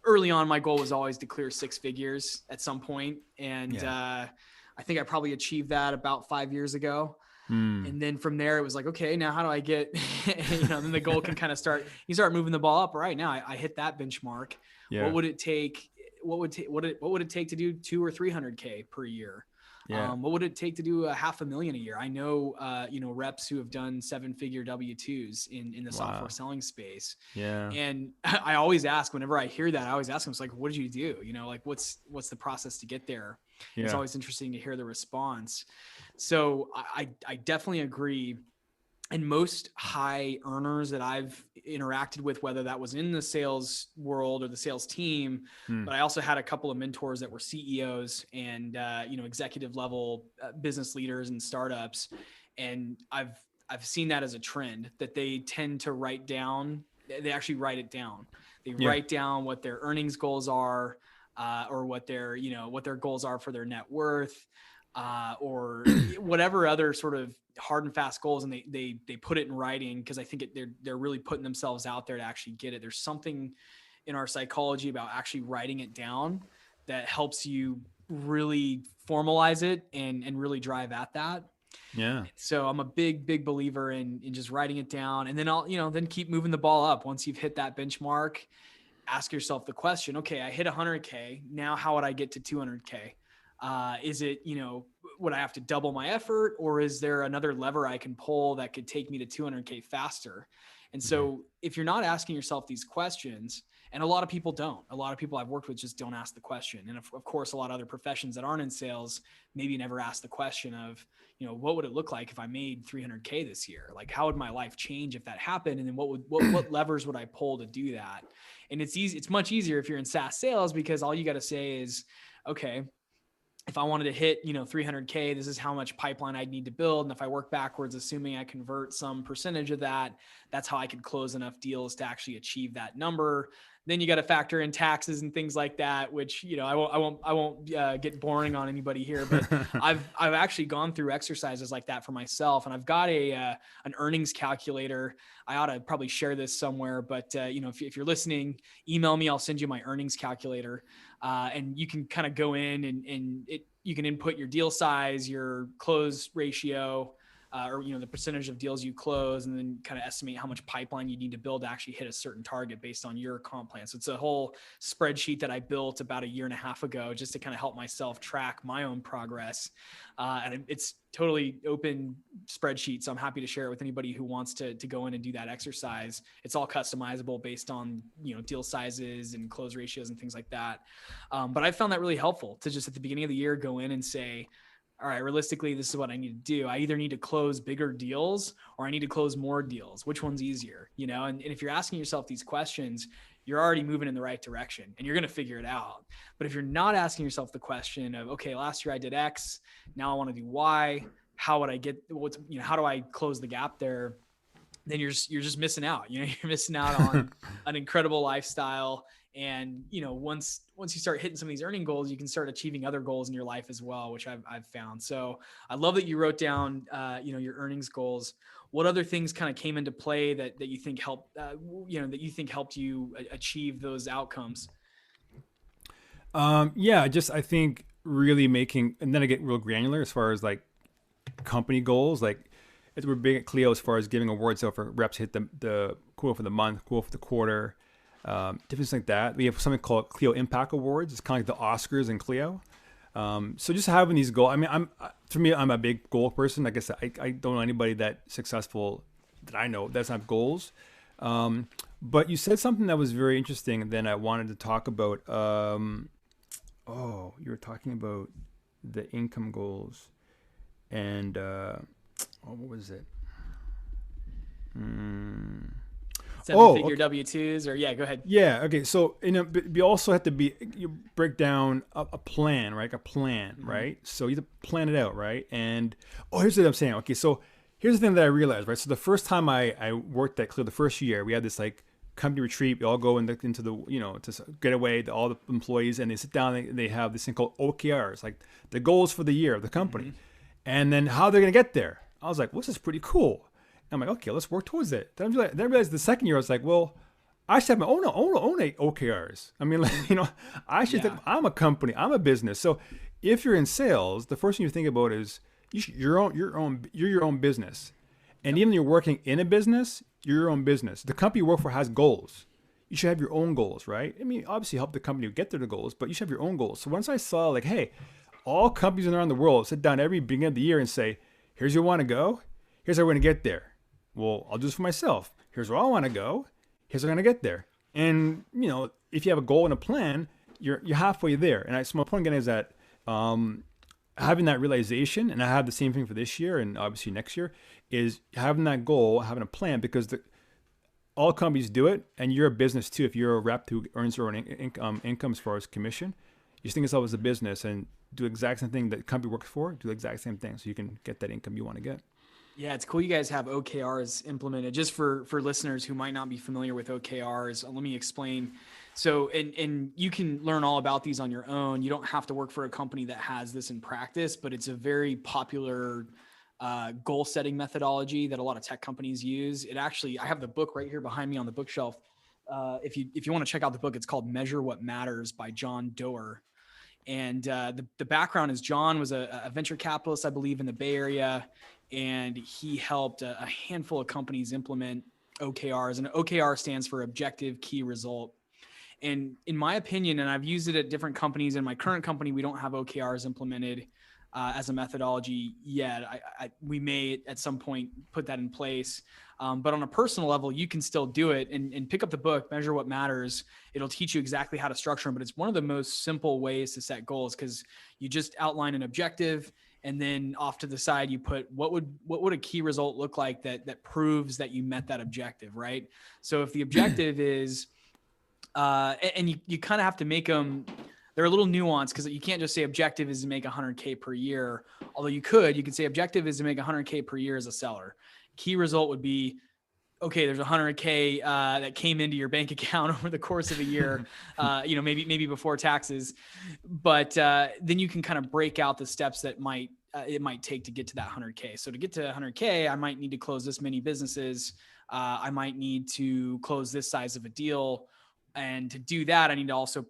early on, my goal was always to clear 6 figures at some point. And, I think I probably achieved that about 5 years ago. And then from there, it was like, okay, now how do I get, then the goal can kind of you start moving the ball up. Right now I hit that benchmark. Yeah. What would it take? What would it take to do 200 or 300K per year? Yeah. What would it take to do $500,000 a year? I know, reps who have done 7-figure W-2s in the software selling space. Yeah. And I always ask, whenever I hear that, I always ask them, it's like, what did you do? What's the process to get there? Yeah. It's always interesting to hear the response. So I definitely agree. And most high earners that I've interacted with, whether that was in the sales world or the sales team, but I also had a couple of mentors that were CEOs and, executive level business leaders and startups. And I've seen that as a trend that they tend to write down. They actually write it down. They write down what their earnings goals are, or what their goals are for their net worth, or whatever other sort of hard and fast goals. And they put it in writing, because I think they're really putting themselves out there to actually get it. There's something in our psychology about actually writing it down that helps you really formalize it and really drive at that. Yeah. So I'm a big believer in just writing it down, and then then keep moving the ball up. Once you've hit that benchmark, ask yourself the question, okay, I hit 100K. Now how would I get to 200K? Is it, would I have to double my effort, or is there another lever I can pull that could take me to 200K faster? And so if you're not asking yourself these questions, and a lot of people don't, a lot of people I've worked with just don't ask the question. And of course, a lot of other professions that aren't in sales maybe never ask the question of, what would it look like if I made 300K this year? Like, how would my life change if that happened? And then what levers would I pull to do that? And it's much easier if you're in SaaS sales, because all you got to say is, okay, if I wanted to hit, 300K, this is how much pipeline I'd need to build. And if I work backwards, assuming I convert some percentage of that, that's how I could close enough deals to actually achieve that number. Then you got to factor in taxes and things like that, which, I won't get boring on anybody here, but I've actually gone through exercises like that for myself. And I've got an earnings calculator. I ought to probably share this somewhere, but if you're listening, email me, I'll send you my earnings calculator. And you can kind of go in and you can input your deal size, your close ratio, or the percentage of deals you close, and then kind of estimate how much pipeline you need to build to actually hit a certain target based on your comp plan. So it's a whole spreadsheet that I built about 1.5 years ago, just to kind of help myself track my own progress. And it's totally open spreadsheet, so I'm happy to share it with anybody who wants to go in and do that exercise. It's all customizable based on deal sizes and close ratios and things like that. But I found that really helpful to just at the beginning of the year go in and say, all right, realistically, this is what I need to do. I either need to close bigger deals or I need to close more deals. Which one's easier? And if you're asking yourself these questions, you're already moving in the right direction and you're going to figure it out. But if you're not asking yourself the question of, okay, last year I did X, now I want to do Y, how would I get how do I close the gap there? Then you're just missing out. You're missing out on an incredible lifestyle. And, once you start hitting some of these earning goals, you can start achieving other goals in your life as well, which I've found. So I love that you wrote down, your earnings goals. What other things kind of came into play that you think helped, helped you achieve those outcomes? I think really making, and then I get real granular as far as like company goals. Like we're big at Clio as far as giving awards out for reps hit the quote for the month, quote for the quarter. Different things like that. We have something called Clio Impact Awards. It's kind of like the Oscars in Clio. So just having these goals. I mean, I'm a big goal person. Like I said, I don't know anybody that successful that I know that's not goals. But you said something that was very interesting. And then I wanted to talk about. You were talking about the income goals, and what was it? Seven-figure W-2s, or go ahead. Yeah. Okay. So, we also have to you break down a plan, right? A plan, right? So you have to plan it out, right? And, here's what I'm saying. Okay. So here's the thing that I realized, right? So the first time I worked at Clio, the first year, we had this like company retreat. We all go into the, to get away, all the employees, and they sit down and they have this thing called OKRs, like the goals for the year of the company. And then how they're going to get there. I was like, well, this is pretty cool. And I'm like, okay, let's work towards it. Then I realized the second year, I was like, well, I should have my own OKRs. I mean, I should think I'm a company, I'm a business. So if you're in sales, the first thing you think about is you're your own business. And even if you're working in a business, you're your own business. The company you work for has goals. You should have your own goals, right? I mean, obviously help the company get to the goals, but you should have your own goals. So once I saw like, hey, all companies around the world sit down every beginning of the year and say, here's where you want to go. Here's how we're going to get there. Well, I'll do this for myself. Here's where I want to go. Here's how I'm going to get there. And, if you have a goal and a plan, you're halfway there. And so my point again is that having that realization, and I have the same thing for this year and obviously next year, is having that goal, having a plan, because all companies do it, and you're a business too. If you're a rep who earns your own income as far as commission, you just think of yourself as a business and do the exact same thing that the company works for, do the exact same thing so you can get that income you want to get. Yeah, it's cool you guys have OKRs implemented. Just for listeners who might not be familiar with OKRs, let me explain. So, and you can learn all about these on your own. You don't have to work for a company that has this in practice, but it's a very popular goal setting methodology that a lot of tech companies use. It actually, I have the book right here behind me on the bookshelf. If you want to check out the book, it's called Measure What Matters by John Doerr. And the background is John was a venture capitalist, I believe, in the Bay Area, and he helped a handful of companies implement OKRs. And OKR stands for Objective Key Result. And in my opinion, and I've used it at different companies. In my current company, we don't have OKRs implemented as a methodology yet. We may at some point put that in place. But on a personal level, you can still do it and pick up the book, Measure What Matters. It'll teach you exactly how to structure them. But it's one of the most simple ways to set goals, because you just outline an objective, and then off to the side, you put what would a key result look like that proves that you met that objective, right? So if the objective is, and you kind of have to make them, they're a little nuanced, because you can't just say objective is to make 100K per year. Although you could say objective is to make 100K per year as a seller. Key result would be, okay, there's 100K that came into your bank account over the course of a year, maybe before taxes. But then you can kind of break out the steps that it might take to get to that 100K. So to get to 100K, I might need to close this many businesses. I might need to close this size of a deal. And to do that, I need to also,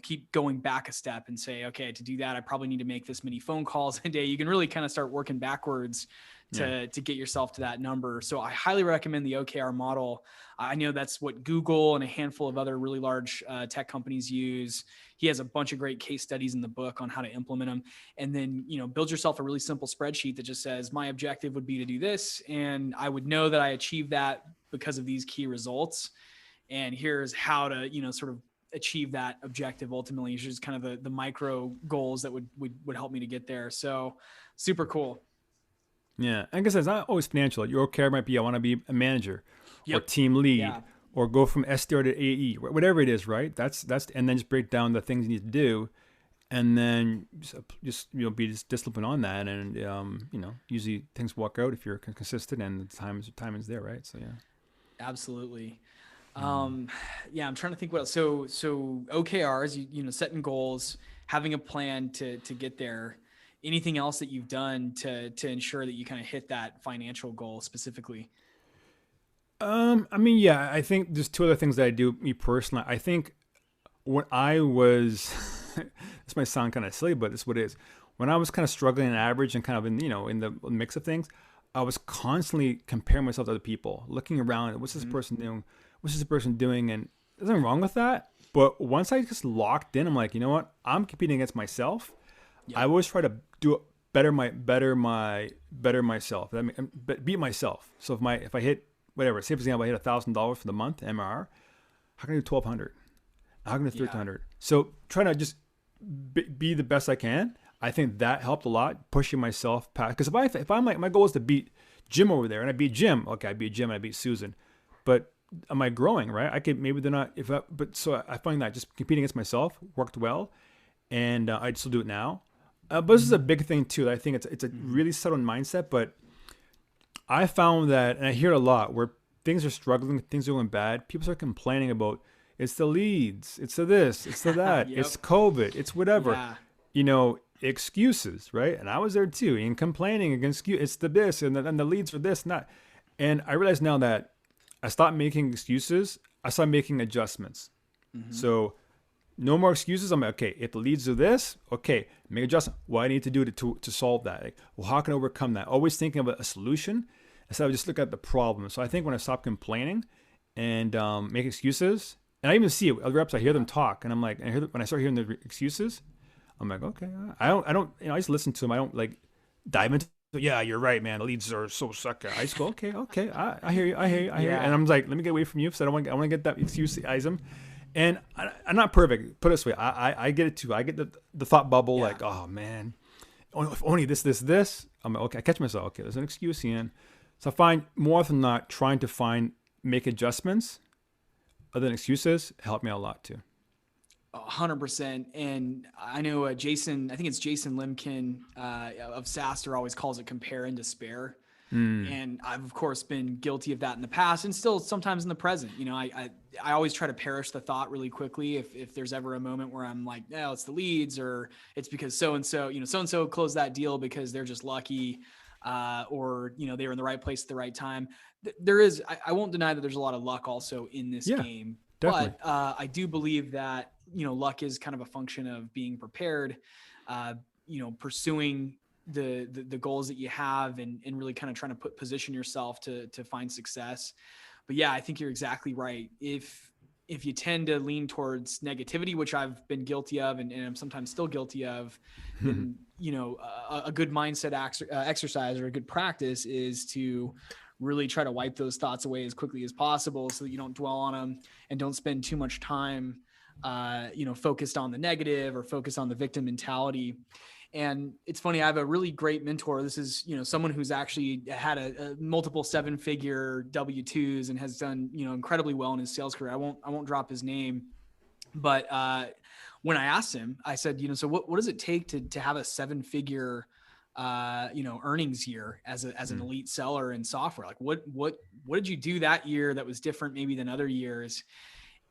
keep going back a step and say, okay, to do that, I probably need to make this many phone calls a day. You can really kind of start working backwards to get yourself to that number. So I highly recommend the OKR model. I know that's what Google and a handful of other really large tech companies use. He has a bunch of great case studies in the book on how to implement them. And then, build yourself a really simple spreadsheet that just says, my objective would be to do this, and I would know that I achieved that because of these key results. And here's how to, sort of achieve that objective ultimately. It's just kind of the micro goals that would help me to get there. So super cool. Yeah. I guess it's not always financial. Your OKR might be, I want to be a manager or team lead or go from SDR to AE, whatever it is, right? That's, and then just break down the things you need to do. And then just be disciplined on that. And, usually things work out if you're consistent and the time is there, right? So, yeah. Absolutely. I'm trying to think what else. So OKRs, setting goals, having a plan to get there. Anything else that you've done to ensure that you kind of hit that financial goal specifically? I think there's two other things that I do, me personally. I think when I was, this might sound kind of silly, but this is what it is. When I was kind of struggling in average and kind of in the mix of things, I was constantly comparing myself to other people, looking around, what's this person doing? What's this person doing? And there's nothing wrong with that. But once I just locked in, I'm like, you know what? I'm competing against myself. Yep. I always try to do better myself. I mean, beat myself. So if I hit whatever, say for example, I hit $1,000 for the month MRR, how can I do 1,200? How can I do 1,300? So trying to just be the best I can. I think that helped a lot, pushing myself past. Because if I'm like, my goal is to beat Jim over there, and I beat Jim. Okay, I beat Jim and I beat Susan, but am I growing, right? I could, maybe they're not, so I find that just competing against myself worked well, and I still do it now. But this is a big thing too. I think it's a really subtle mindset, but I found that, and I hear it a lot, where things are struggling, things are going bad, people start complaining about, it's the leads, it's the this, it's the that, it's COVID, it's whatever, excuses, right? And I was there too, and complaining against it's the this, and the leads are this and that. And I realize now that I stopped making excuses. I started making adjustments. So no more excuses. I'm like, okay, if the leads are this, okay, make adjustment. What I need to do to solve that. Like, well, how can I overcome that? Always thinking of a solution instead of just look at the problem. So I think when I stop complaining and make excuses, and I even see it, other reps, I hear them talk, and I'm like, when I start hearing the excuses, I'm like, okay, I don't, I just listen to them. I don't like dive into. Yeah, you're right, man. The leads are so sucker. I just go, okay. I hear you. And I'm like, let me get away from you, because I want to get that excuseism. And I'm not perfect. Put it this way, I get it too. I get the thought bubble, like, oh man, if only this. I'm like, okay, I catch myself. Okay, there's an excuse in. So I find more often than not, trying to make adjustments other than excuses help me out a lot too. 100%. And I know I think it's Jason Limkin of SaaS always calls it compare and despair. And I've of course been guilty of that in the past and still sometimes in the present. I always try to perish the thought really quickly. If there's ever a moment where I'm like, no, it's the leads, or it's because so-and-so closed that deal because they're just lucky, or, they were in the right place at the right time. I won't deny that there's a lot of luck also in this game, definitely. but I do believe that, luck is kind of a function of being prepared, pursuing the goals that you have and really kind of trying to position yourself to find success. But yeah, I think you're exactly right. If you tend to lean towards negativity, which I've been guilty of and I'm sometimes still guilty of, then, a good mindset exercise or a good practice is to really try to wipe those thoughts away as quickly as possible so that you don't dwell on them and don't spend too much time, focused on the negative or focused on the victim mentality. And it's funny, I have a really great mentor. This is, someone who's actually had a multiple 7-figure W-2s and has done, incredibly well in his sales career. I won't drop his name, but when I asked him, I said, so what does it take to have a 7-figure, earnings year as an elite seller in software? Like what did you do that year that was different maybe than other years?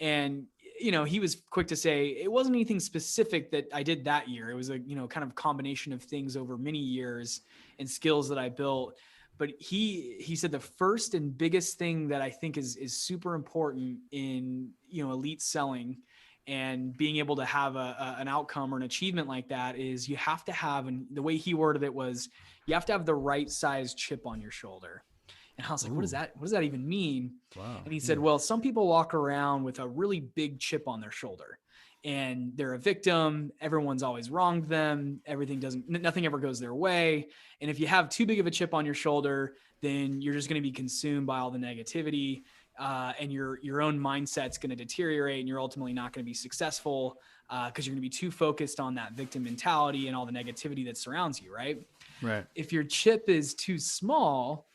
And he was quick to say it wasn't anything specific that I did that year. It was a, kind of combination of things over many years and skills that I built. But he said the first and biggest thing that I think is super important in, elite selling and being able to have an outcome or an achievement like that is you have to have, and the way he worded it was, you have to have the right size chip on your shoulder. And I was like, what does that even mean? Wow. And he said, well, some people walk around with a really big chip on their shoulder and they're a victim. Everyone's always wronged them. Nothing ever goes their way. And if you have too big of a chip on your shoulder, then you're just going to be consumed by all the negativity, and your own mindset's going to deteriorate and you're ultimately not going to be successful, because you're going to be too focused on that victim mentality and all the negativity that surrounds you. Right. If your chip is too small,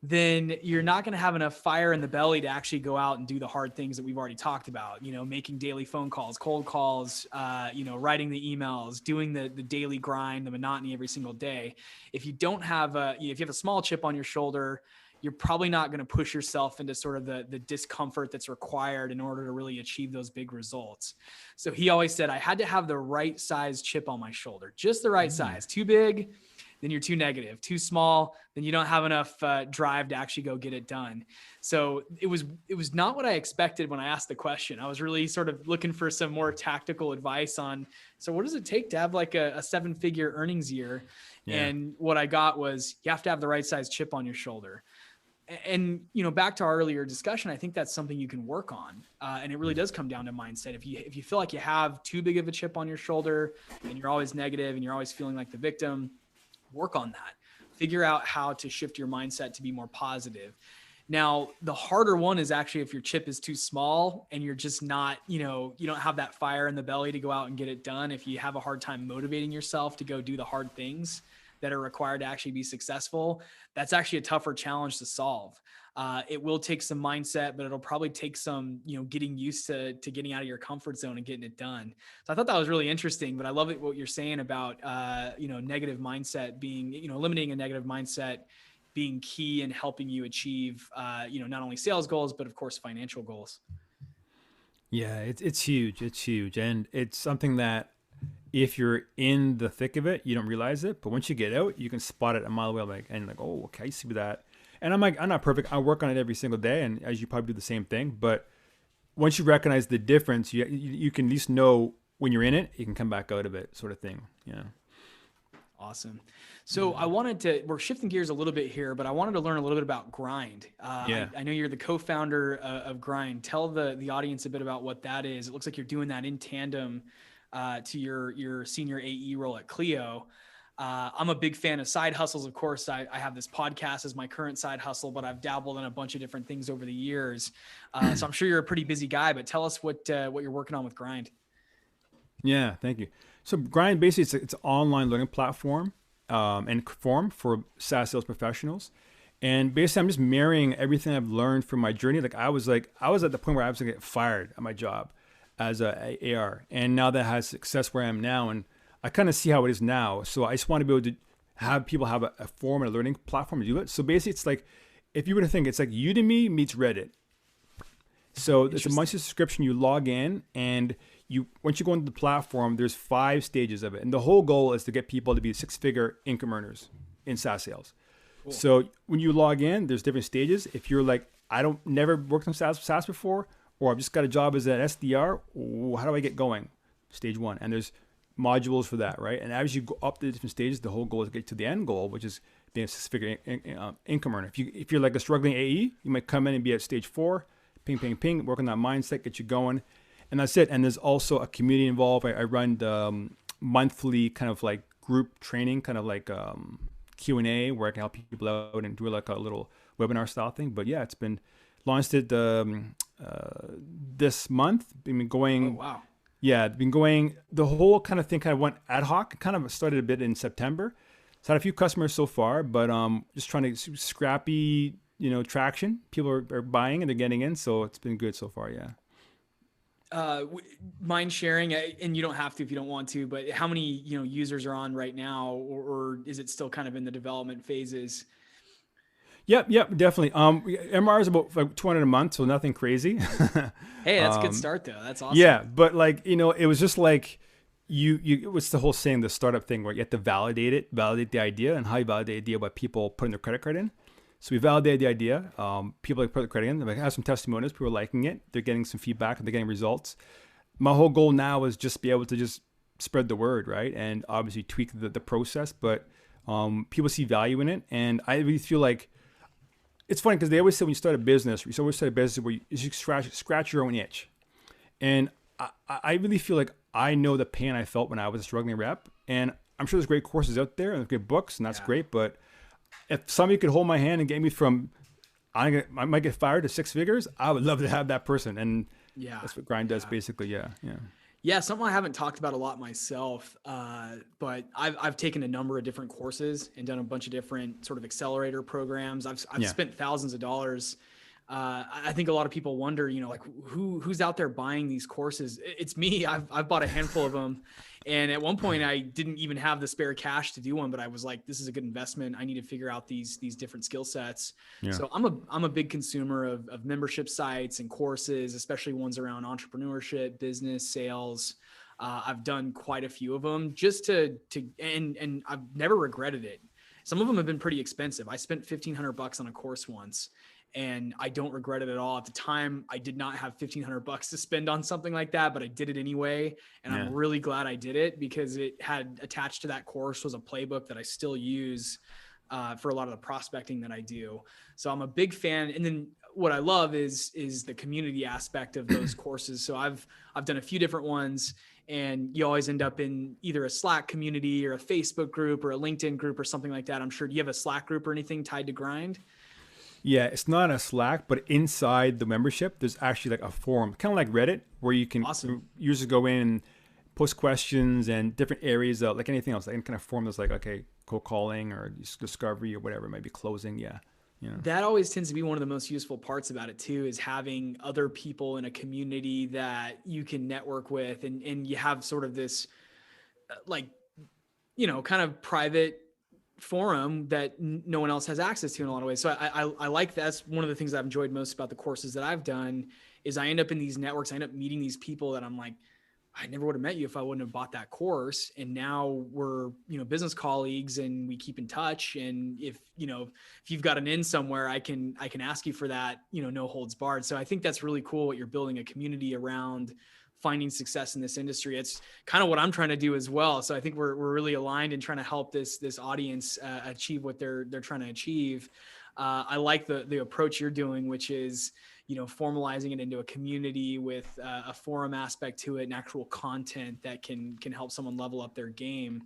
then you're not going to have enough fire in the belly to actually go out and do the hard things that we've already talked about, making daily phone calls, cold calls, writing the emails, doing the daily grind, the monotony every single day. If you don't have if you have a small chip on your shoulder, you're probably not going to push yourself into sort of the discomfort that's required in order to really achieve those big results. So he always said, I had to have the right size chip on my shoulder, just the right size. Too big, then you're too negative. Too small, then you don't have enough drive to actually go get it done. So it was not what I expected when I asked the question. I was really sort of looking for some more tactical advice on, so what does it take to have like a 7-figure earnings year? Yeah. And what I got was, you have to have the right size chip on your shoulder. And, back to our earlier discussion, I think that's something you can work on. And it really does come down to mindset. If you feel like you have too big of a chip on your shoulder and you're always negative and you're always feeling like the victim, work on that. Figure out how to shift your mindset to be more positive. Now, the harder one is actually if your chip is too small and you're just not, you don't have that fire in the belly to go out and get it done. If you have a hard time motivating yourself to go do the hard things that are required to actually be successful, that's actually a tougher challenge to solve. It will take some mindset, but it'll probably take some, getting used to getting out of your comfort zone and getting it done. So I thought that was really interesting, but I love what you're saying about, negative mindset being, eliminating a negative mindset being key in helping you achieve, not only sales goals, but of course, financial goals. Yeah, it's huge. It's huge. And it's something that if you're in the thick of it, you don't realize it. But once you get out, you can spot it a mile away. Oh, okay, I see that. And I'm not perfect. I work on it every single day. And as you probably do the same thing. But once you recognize the difference, you can at least know when you're in it, you can come back out of it, sort of thing. Yeah. Awesome. So we're shifting gears a little bit here, but I wanted to learn a little bit about Grind. I know you're the co-founder of Grind. Tell the audience a bit about what that is. It looks like you're doing that in tandem to your senior AE role at Clio. I'm a big fan of side hustles. Of course, I have this podcast as my current side hustle, but I've dabbled in a bunch of different things over the years. So I'm sure you're a pretty busy guy, but tell us what you're working on with Grind. Yeah, thank you. So Grind basically it's an online learning platform and forum for SaaS sales professionals. And basically I'm just marrying everything I've learned from my journey. I was at the point where I was going to get fired at my job as a AR. And now that has success where I am now. And I kind of see how it is now. So I just want to be able to have people have a forum and a learning platform to do it. So basically, it's like, if you were to think, it's like Udemy meets Reddit. So it's a monthly subscription. You log in, and once you go into the platform, there's 5 stages of it. And the whole goal is to get people to be 6-figure income earners in SaaS sales. Cool. So when you log in, there's different stages. If you're like, I don't never worked on SaaS before, or I've just got a job as an SDR, how do I get going? Stage 1. And there's modules for that, right? And as you go up the different stages, the whole goal is to get to the end goal, which is being a 6-figure income earner. If you're like a struggling AE, you might come in and be at stage 4, ping, ping, ping, work on that mindset, get you going. And that's it. And there's also a community involved. I run the monthly kind of like group training, kind of like Q&A, where I can help people out and do like a little webinar style thing. But yeah, it's been launched it this month. Been going. Oh, wow. Yeah, been going. The whole kind of thing kind of went ad hoc. Kind of started a bit in September. So I had a few customers so far, but just trying to scrappy, traction. People are buying and they're getting in. So it's been good so far. Yeah. Mind sharing, and you don't have to if you don't want to, but how many users are on right now, or is it still kind of in the development phases? Yep, definitely. MR is about like 200 a month, so nothing crazy. Hey, that's a good start though. That's awesome. Yeah, but like it was just like what's the whole saying, the startup thing, where you have to validate the idea, and how you validate the idea by people putting their credit card in. So we validated the idea. People put the credit in. They have some testimonials. People are liking it. They're getting some feedback. And they're getting results. My whole goal now is just be able to just spread the word, right? And obviously tweak the process. But people see value in it. And I really feel like it's funny because they always say when you start a business, where you should scratch your own itch. And I really feel like I know the pain I felt when I was a struggling rep. And I'm sure there's great courses out there and great books, and that's great. But if somebody could hold my hand and get me from, I might get fired to 6 figures, I would love to have that person. And that's what Grind does basically. Yeah. Something I haven't talked about a lot myself, but I've taken a number of different courses and done a bunch of different sort of accelerator programs. I've spent thousands of dollars. I think a lot of people wonder, like who's out there buying these courses? It's me. I've bought a handful of them. And at one point I didn't even have the spare cash to do one, but I was like, this is a good investment. I need to figure out these different skill sets. Yeah. So I'm a big consumer of membership sites and courses, especially ones around entrepreneurship, business, sales. I've done quite a few of them just and I've never regretted it. Some of them have been pretty expensive. I spent $1,500 on a course once, and I don't regret it at all. At the time, I did not have $1,500 to spend on something like that, but I did it anyway. And I'm really glad I did it, because it had attached to that course was a playbook that I still use for a lot of the prospecting that I do. So I'm a big fan. And then what I love is the community aspect of those courses. So I've done a few different ones, and you always end up in either a Slack community or a Facebook group or a LinkedIn group or something like that. I'm sure. Do you have a Slack group or anything tied to Grind? Yeah, it's not a Slack, but inside the membership, there's actually like a forum, kind of like Reddit, where you can users go in and post questions and different areas of like anything else, like any kind of forum that's like, okay, cold calling or discovery or whatever it might be, closing. Yeah. That always tends to be one of the most useful parts about it too, is having other people in a community that you can network with, and you have sort of this kind of private forum that no one else has access to in a lot of ways. So I like that's one of the things I've enjoyed most about the courses that I've done, is I end up in these networks. I end up meeting these people that I'm like, I never would have met you if I wouldn't have bought that course. And now we're, business colleagues, and we keep in touch. And if you've got an in somewhere, I can ask you for that, no holds barred. So I think that's really cool what you're building a community around finding success in this industry. It's kind of what I'm trying to do as well. So I think we're really aligned in trying to help this audience achieve what they're trying to achieve. I like the approach you're doing, which is, formalizing it into a community with a forum aspect to it and actual content that can help someone level up their game.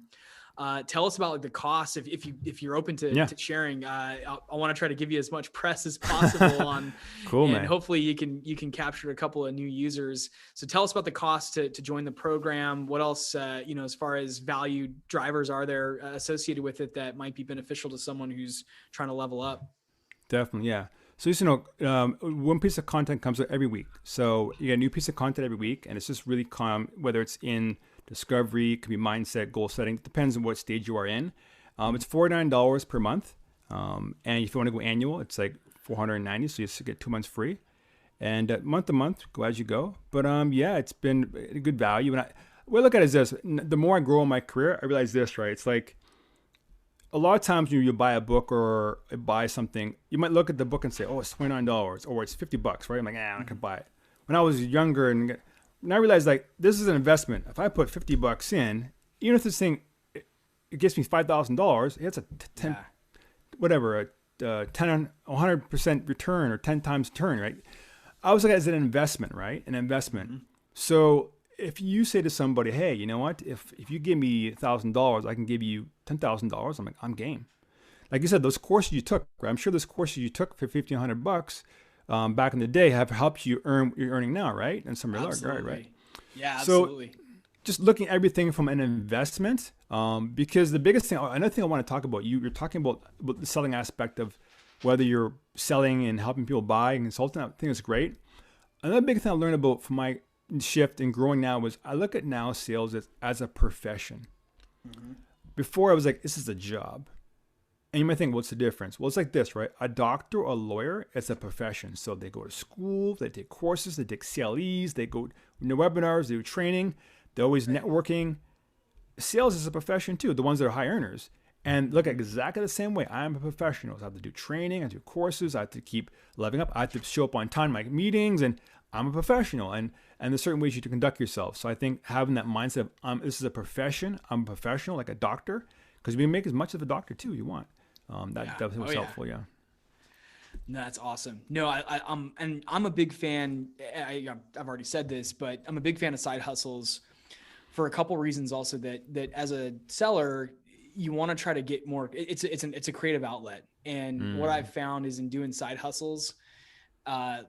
Tell us about the cost, if you're open to sharing. I want to try to give you as much press as possible on. Cool, and man. Hopefully you can capture a couple of new users. So tell us about the cost to join the program. What else, as far as value drivers are there associated with it that might be beneficial to someone who's trying to level up? Definitely, yeah. So just one piece of content comes out every week. So you get a new piece of content every week, and it's just really calm. Whether it's in discovery, it could be mindset, goal setting. It depends on what stage you are in. It's $49 per month. And if you want to go annual, it's like $490. So you just get 2 months free. And month to month, go as you go. But yeah, it's been a good value. And what I look at is this: the more I grow in my career, I realize this, right? It's like a lot of times when you buy a book or buy something, you might look at the book and say, "Oh, it's $29," or "It's $50," right? I'm like, I'm not gonna buy it. When I was younger, and I realized like this is an investment. If I put $50 in, even if this thing it gets me $5,000, it's a 10, whatever, a 100% return or 10 times return, right? I was looking at it as an investment, right? An investment. Mm-hmm. So if you say to somebody, hey, you know what? If you give me $1,000, I can give you $10,000. I'm like, I'm game. Like you said, those courses you took, right? I'm sure those courses you took for $1,500 back in the day have helped you earn what you're earning now, right? And some regard, right? Yeah, absolutely. So just looking at everything from an investment, because the biggest thing, another thing I want to talk about, you're talking about the selling aspect of whether you're selling and helping people buy and consulting. I think it's great. Another big thing I learned about from my shift and growing now was I look at now sales as a profession. Mm-hmm. Before I was like, this is a job. And you might think, what's the difference? Well, it's like this, right? A doctor or a lawyer, it's a profession. So they go to school, they take courses, they take CLEs, they go to webinars, they do training, they're always networking. Sales is a profession too, the ones that are high earners. And look at exactly the same way. I'm a professional. So I have to do training, I have to do courses, I have to keep leveling up, I have to show up on time, like meetings, and I'm a professional. And there's certain ways you to conduct yourself. So I think having that mindset of this is a profession, I'm a professional, like a doctor, because you can make as much of a doctor too you want. That was helpful, yeah. No, that's awesome. No, I'm a big fan. I've already said this, but I'm a big fan of side hustles for a couple reasons. Also, that as a seller, you want to try to get more. It's a creative outlet, and what I've found is in doing side hustles.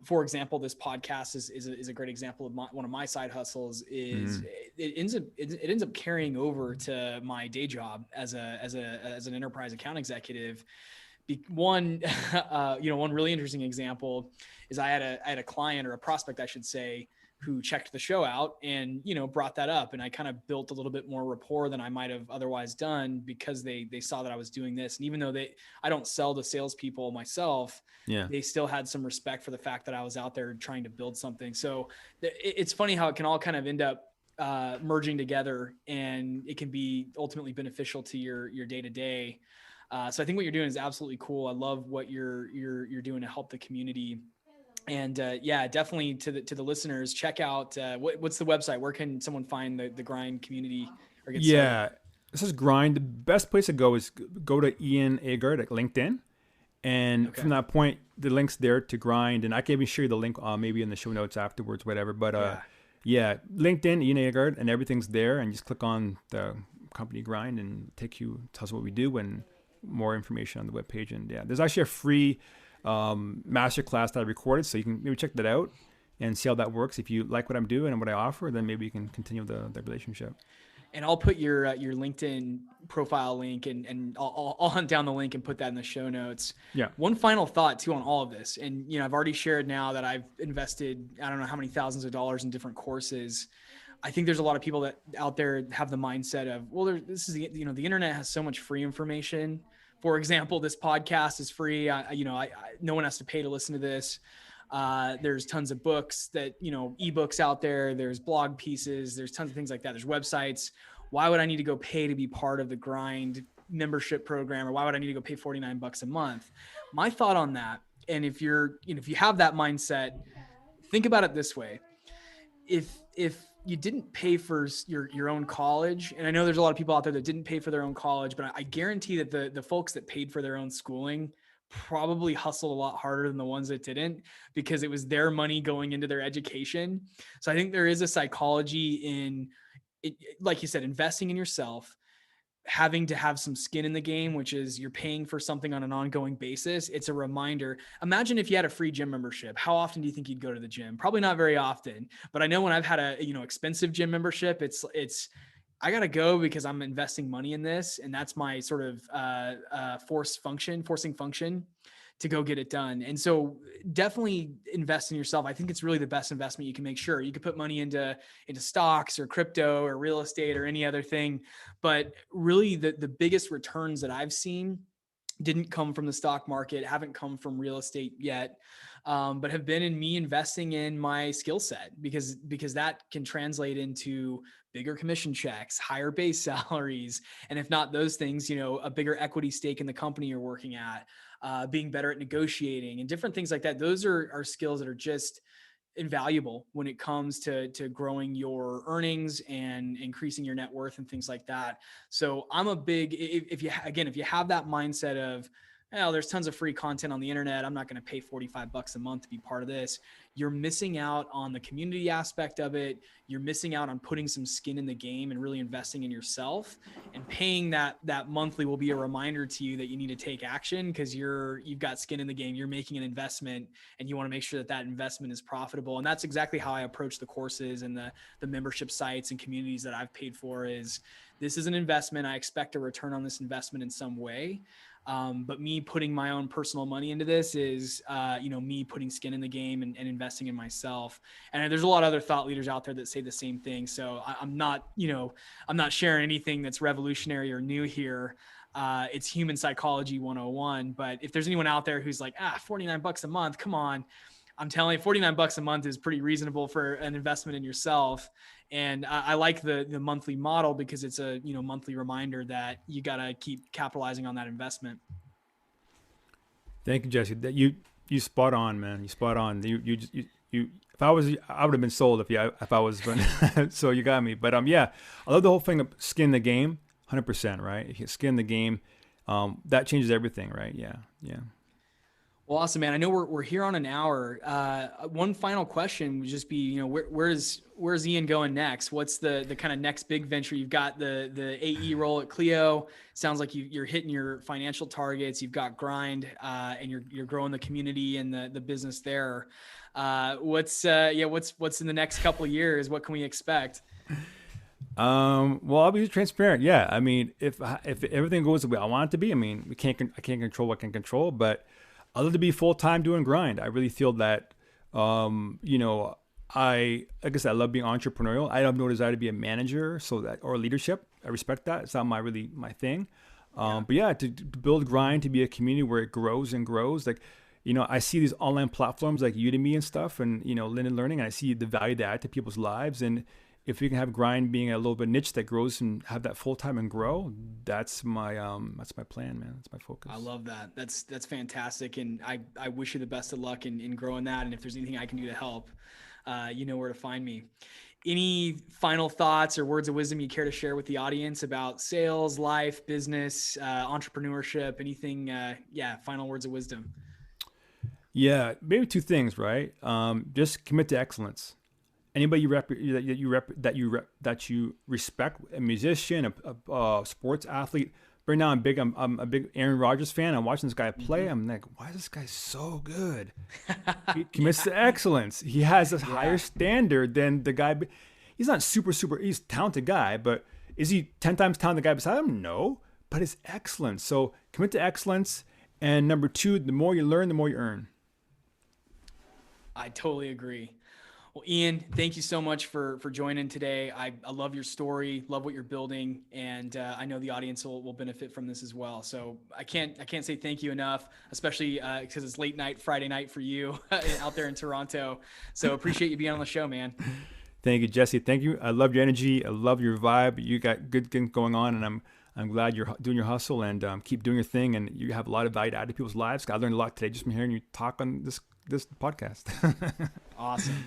For example, this podcast is a great example of one of my side hustles. It ends up carrying over to my day job as an enterprise account executive. One really interesting example is I had a client or a prospect, I should say, who checked the show out and, brought that up. And I kind of built a little bit more rapport than I might have otherwise done because they saw that I was doing this. And even though I don't sell to salespeople myself, they still had some respect for the fact that I was out there trying to build something. So it's funny how it can all kind of end up merging together, and it can be ultimately beneficial to your day-to-day. So I think what you're doing is absolutely cool. I love what you're doing to help the community. And definitely to the listeners, check out what's the website? Where can someone find the Grind community or get started? This is Grind. The best place to go is go to Ian Agard at LinkedIn. And from that point, the link's there to Grind. And I can even share you the link maybe in the show notes afterwards, whatever. But LinkedIn, Ian Agard, and everything's there. And just click on the company Grind and tell us what we do and more information on the webpage. And there's actually a free masterclass that I recorded, so you can maybe check that out and see how that works. If you like what I'm doing and what I offer, then maybe you can continue the relationship. And I'll put your LinkedIn profile link and I'll hunt down the link and put that in the show notes. Yeah. One final thought too on all of this, and I've already shared now that I've invested I don't know how many thousands of dollars in different courses. I think there's a lot of people that out there have the mindset of, well, this is the internet has so much free information. For example, this podcast is free. No one has to pay to listen to this. There's tons of books that, ebooks out there. There's blog pieces. There's tons of things like that. There's websites. Why would I need to go pay to be part of the Grind membership program? Or why would I need to go pay $49 a month? My thought on that, and if you have that mindset, think about it this way. If you didn't pay for your own college, and I know there's a lot of people out there that didn't pay for their own college, but I guarantee that the folks that paid for their own schooling probably hustled a lot harder than the ones that didn't, because it was their money going into their education. So I think there is a psychology in it, like you said, investing in yourself, having to have some skin in the game, which is you're paying for something on an ongoing basis. It's a reminder. Imagine if you had a free gym membership. How often do you think you'd go to the gym? Probably not very often, but I know when I've had a, expensive gym membership, it's I got to go because I'm investing money in this. And that's my sort of forcing function to go get it done. And so definitely invest in yourself. I think it's really the best investment you can make. Sure, you could put money into stocks or crypto or real estate or any other thing, but really the biggest returns that I've seen didn't come from the stock market, haven't come from real estate yet, but have been in me investing in my skill set, because that can translate into bigger commission checks, higher base salaries, and if not those things, a bigger equity stake in the company you're working at, being better at negotiating and different things like that. Those are skills that are just invaluable when it comes to growing your earnings and increasing your net worth and things like that. So I'm a big, if you have that mindset of, oh, there's tons of free content on the internet, I'm not going to pay $45 a month to be part of this, you're missing out on the community aspect of it. You're missing out on putting some skin in the game and really investing in yourself, and paying that monthly will be a reminder to you that you need to take action, because you've got skin in the game. You're making an investment and you want to make sure that investment is profitable. And that's exactly how I approach the courses and the membership sites and communities that I've paid for. Is this is an investment. I expect a return on this investment in some way. But me putting my own personal money into this is, me putting skin in the game and investing in myself. And there's a lot of other thought leaders out there that say the same thing. So I'm not sharing anything that's revolutionary or new here. It's human psychology 101. But if there's anyone out there who's like, $49 a month, come on. I'm telling you, $49 a month is pretty reasonable for an investment in yourself. And I like the monthly model, because it's a monthly reminder that you got to keep capitalizing on that investment. Thank you, Jesse. That you spot on, man. You spot on. You if I would have been sold if I was. So you got me. But I love the whole thing of skin the game, 100%. Right, you skin the game. That changes everything, right? Yeah. Well, awesome, man. I know we're here on an hour. One final question would just be, where's Ian going next? What's the kind of next big venture? You've got the AE role at Clio. Sounds like you're hitting your financial targets. You've got grind, and you're growing the community and the business there. What's in the next couple of years? What can we expect? Well, I'll be transparent. Yeah, I mean, if everything goes the way I want it to be, I mean, I can't control what I can control, but I'd love to be full-time doing grind. I really feel that, I guess I love being entrepreneurial. I have no desire to be a manager, or leadership. I respect that. It's not my thing. But to build grind, to be a community where it grows and grows. Like, I see these online platforms like Udemy and stuff, and Linden Learning, and I see the value they add to people's lives. And if we can have grind being a little bit niche that grows and have that full time and grow, that's my plan, man. That's my focus. I love that. That's fantastic. And I wish you the best of luck in growing that. And if there's anything I can do to help, you know where to find me. Any final thoughts or words of wisdom you care to share with the audience about sales, life, business, entrepreneurship, anything? Final words of wisdom. Yeah, maybe two things, right? Just commit to excellence. Anybody that you respect, a musician, a sports athlete. Right now, I'm a big Aaron Rodgers fan. I'm watching this guy play. Mm-hmm. I'm like, why is this guy so good? He commits to excellence. He has a higher standard than the guy. He's not super. He's a talented guy, but is he 10 times talented guy beside him? No, but it's excellence. So commit to excellence. And number two, the more you learn, the more you earn. I totally agree. Well, Ian, thank you so much for joining today. I love your story, love what you're building, and I know the audience will benefit from this as well. So I can't say thank you enough, especially because it's late night Friday night for you out there in Toronto. So appreciate you being on the show, man. Thank you, Jesse. Thank you. I love your energy. I love your vibe. You got good things going on, and I'm glad you're doing your hustle, and keep doing your thing. And you have a lot of value to add to people's lives. I learned a lot today just from hearing you talk on this podcast. Awesome.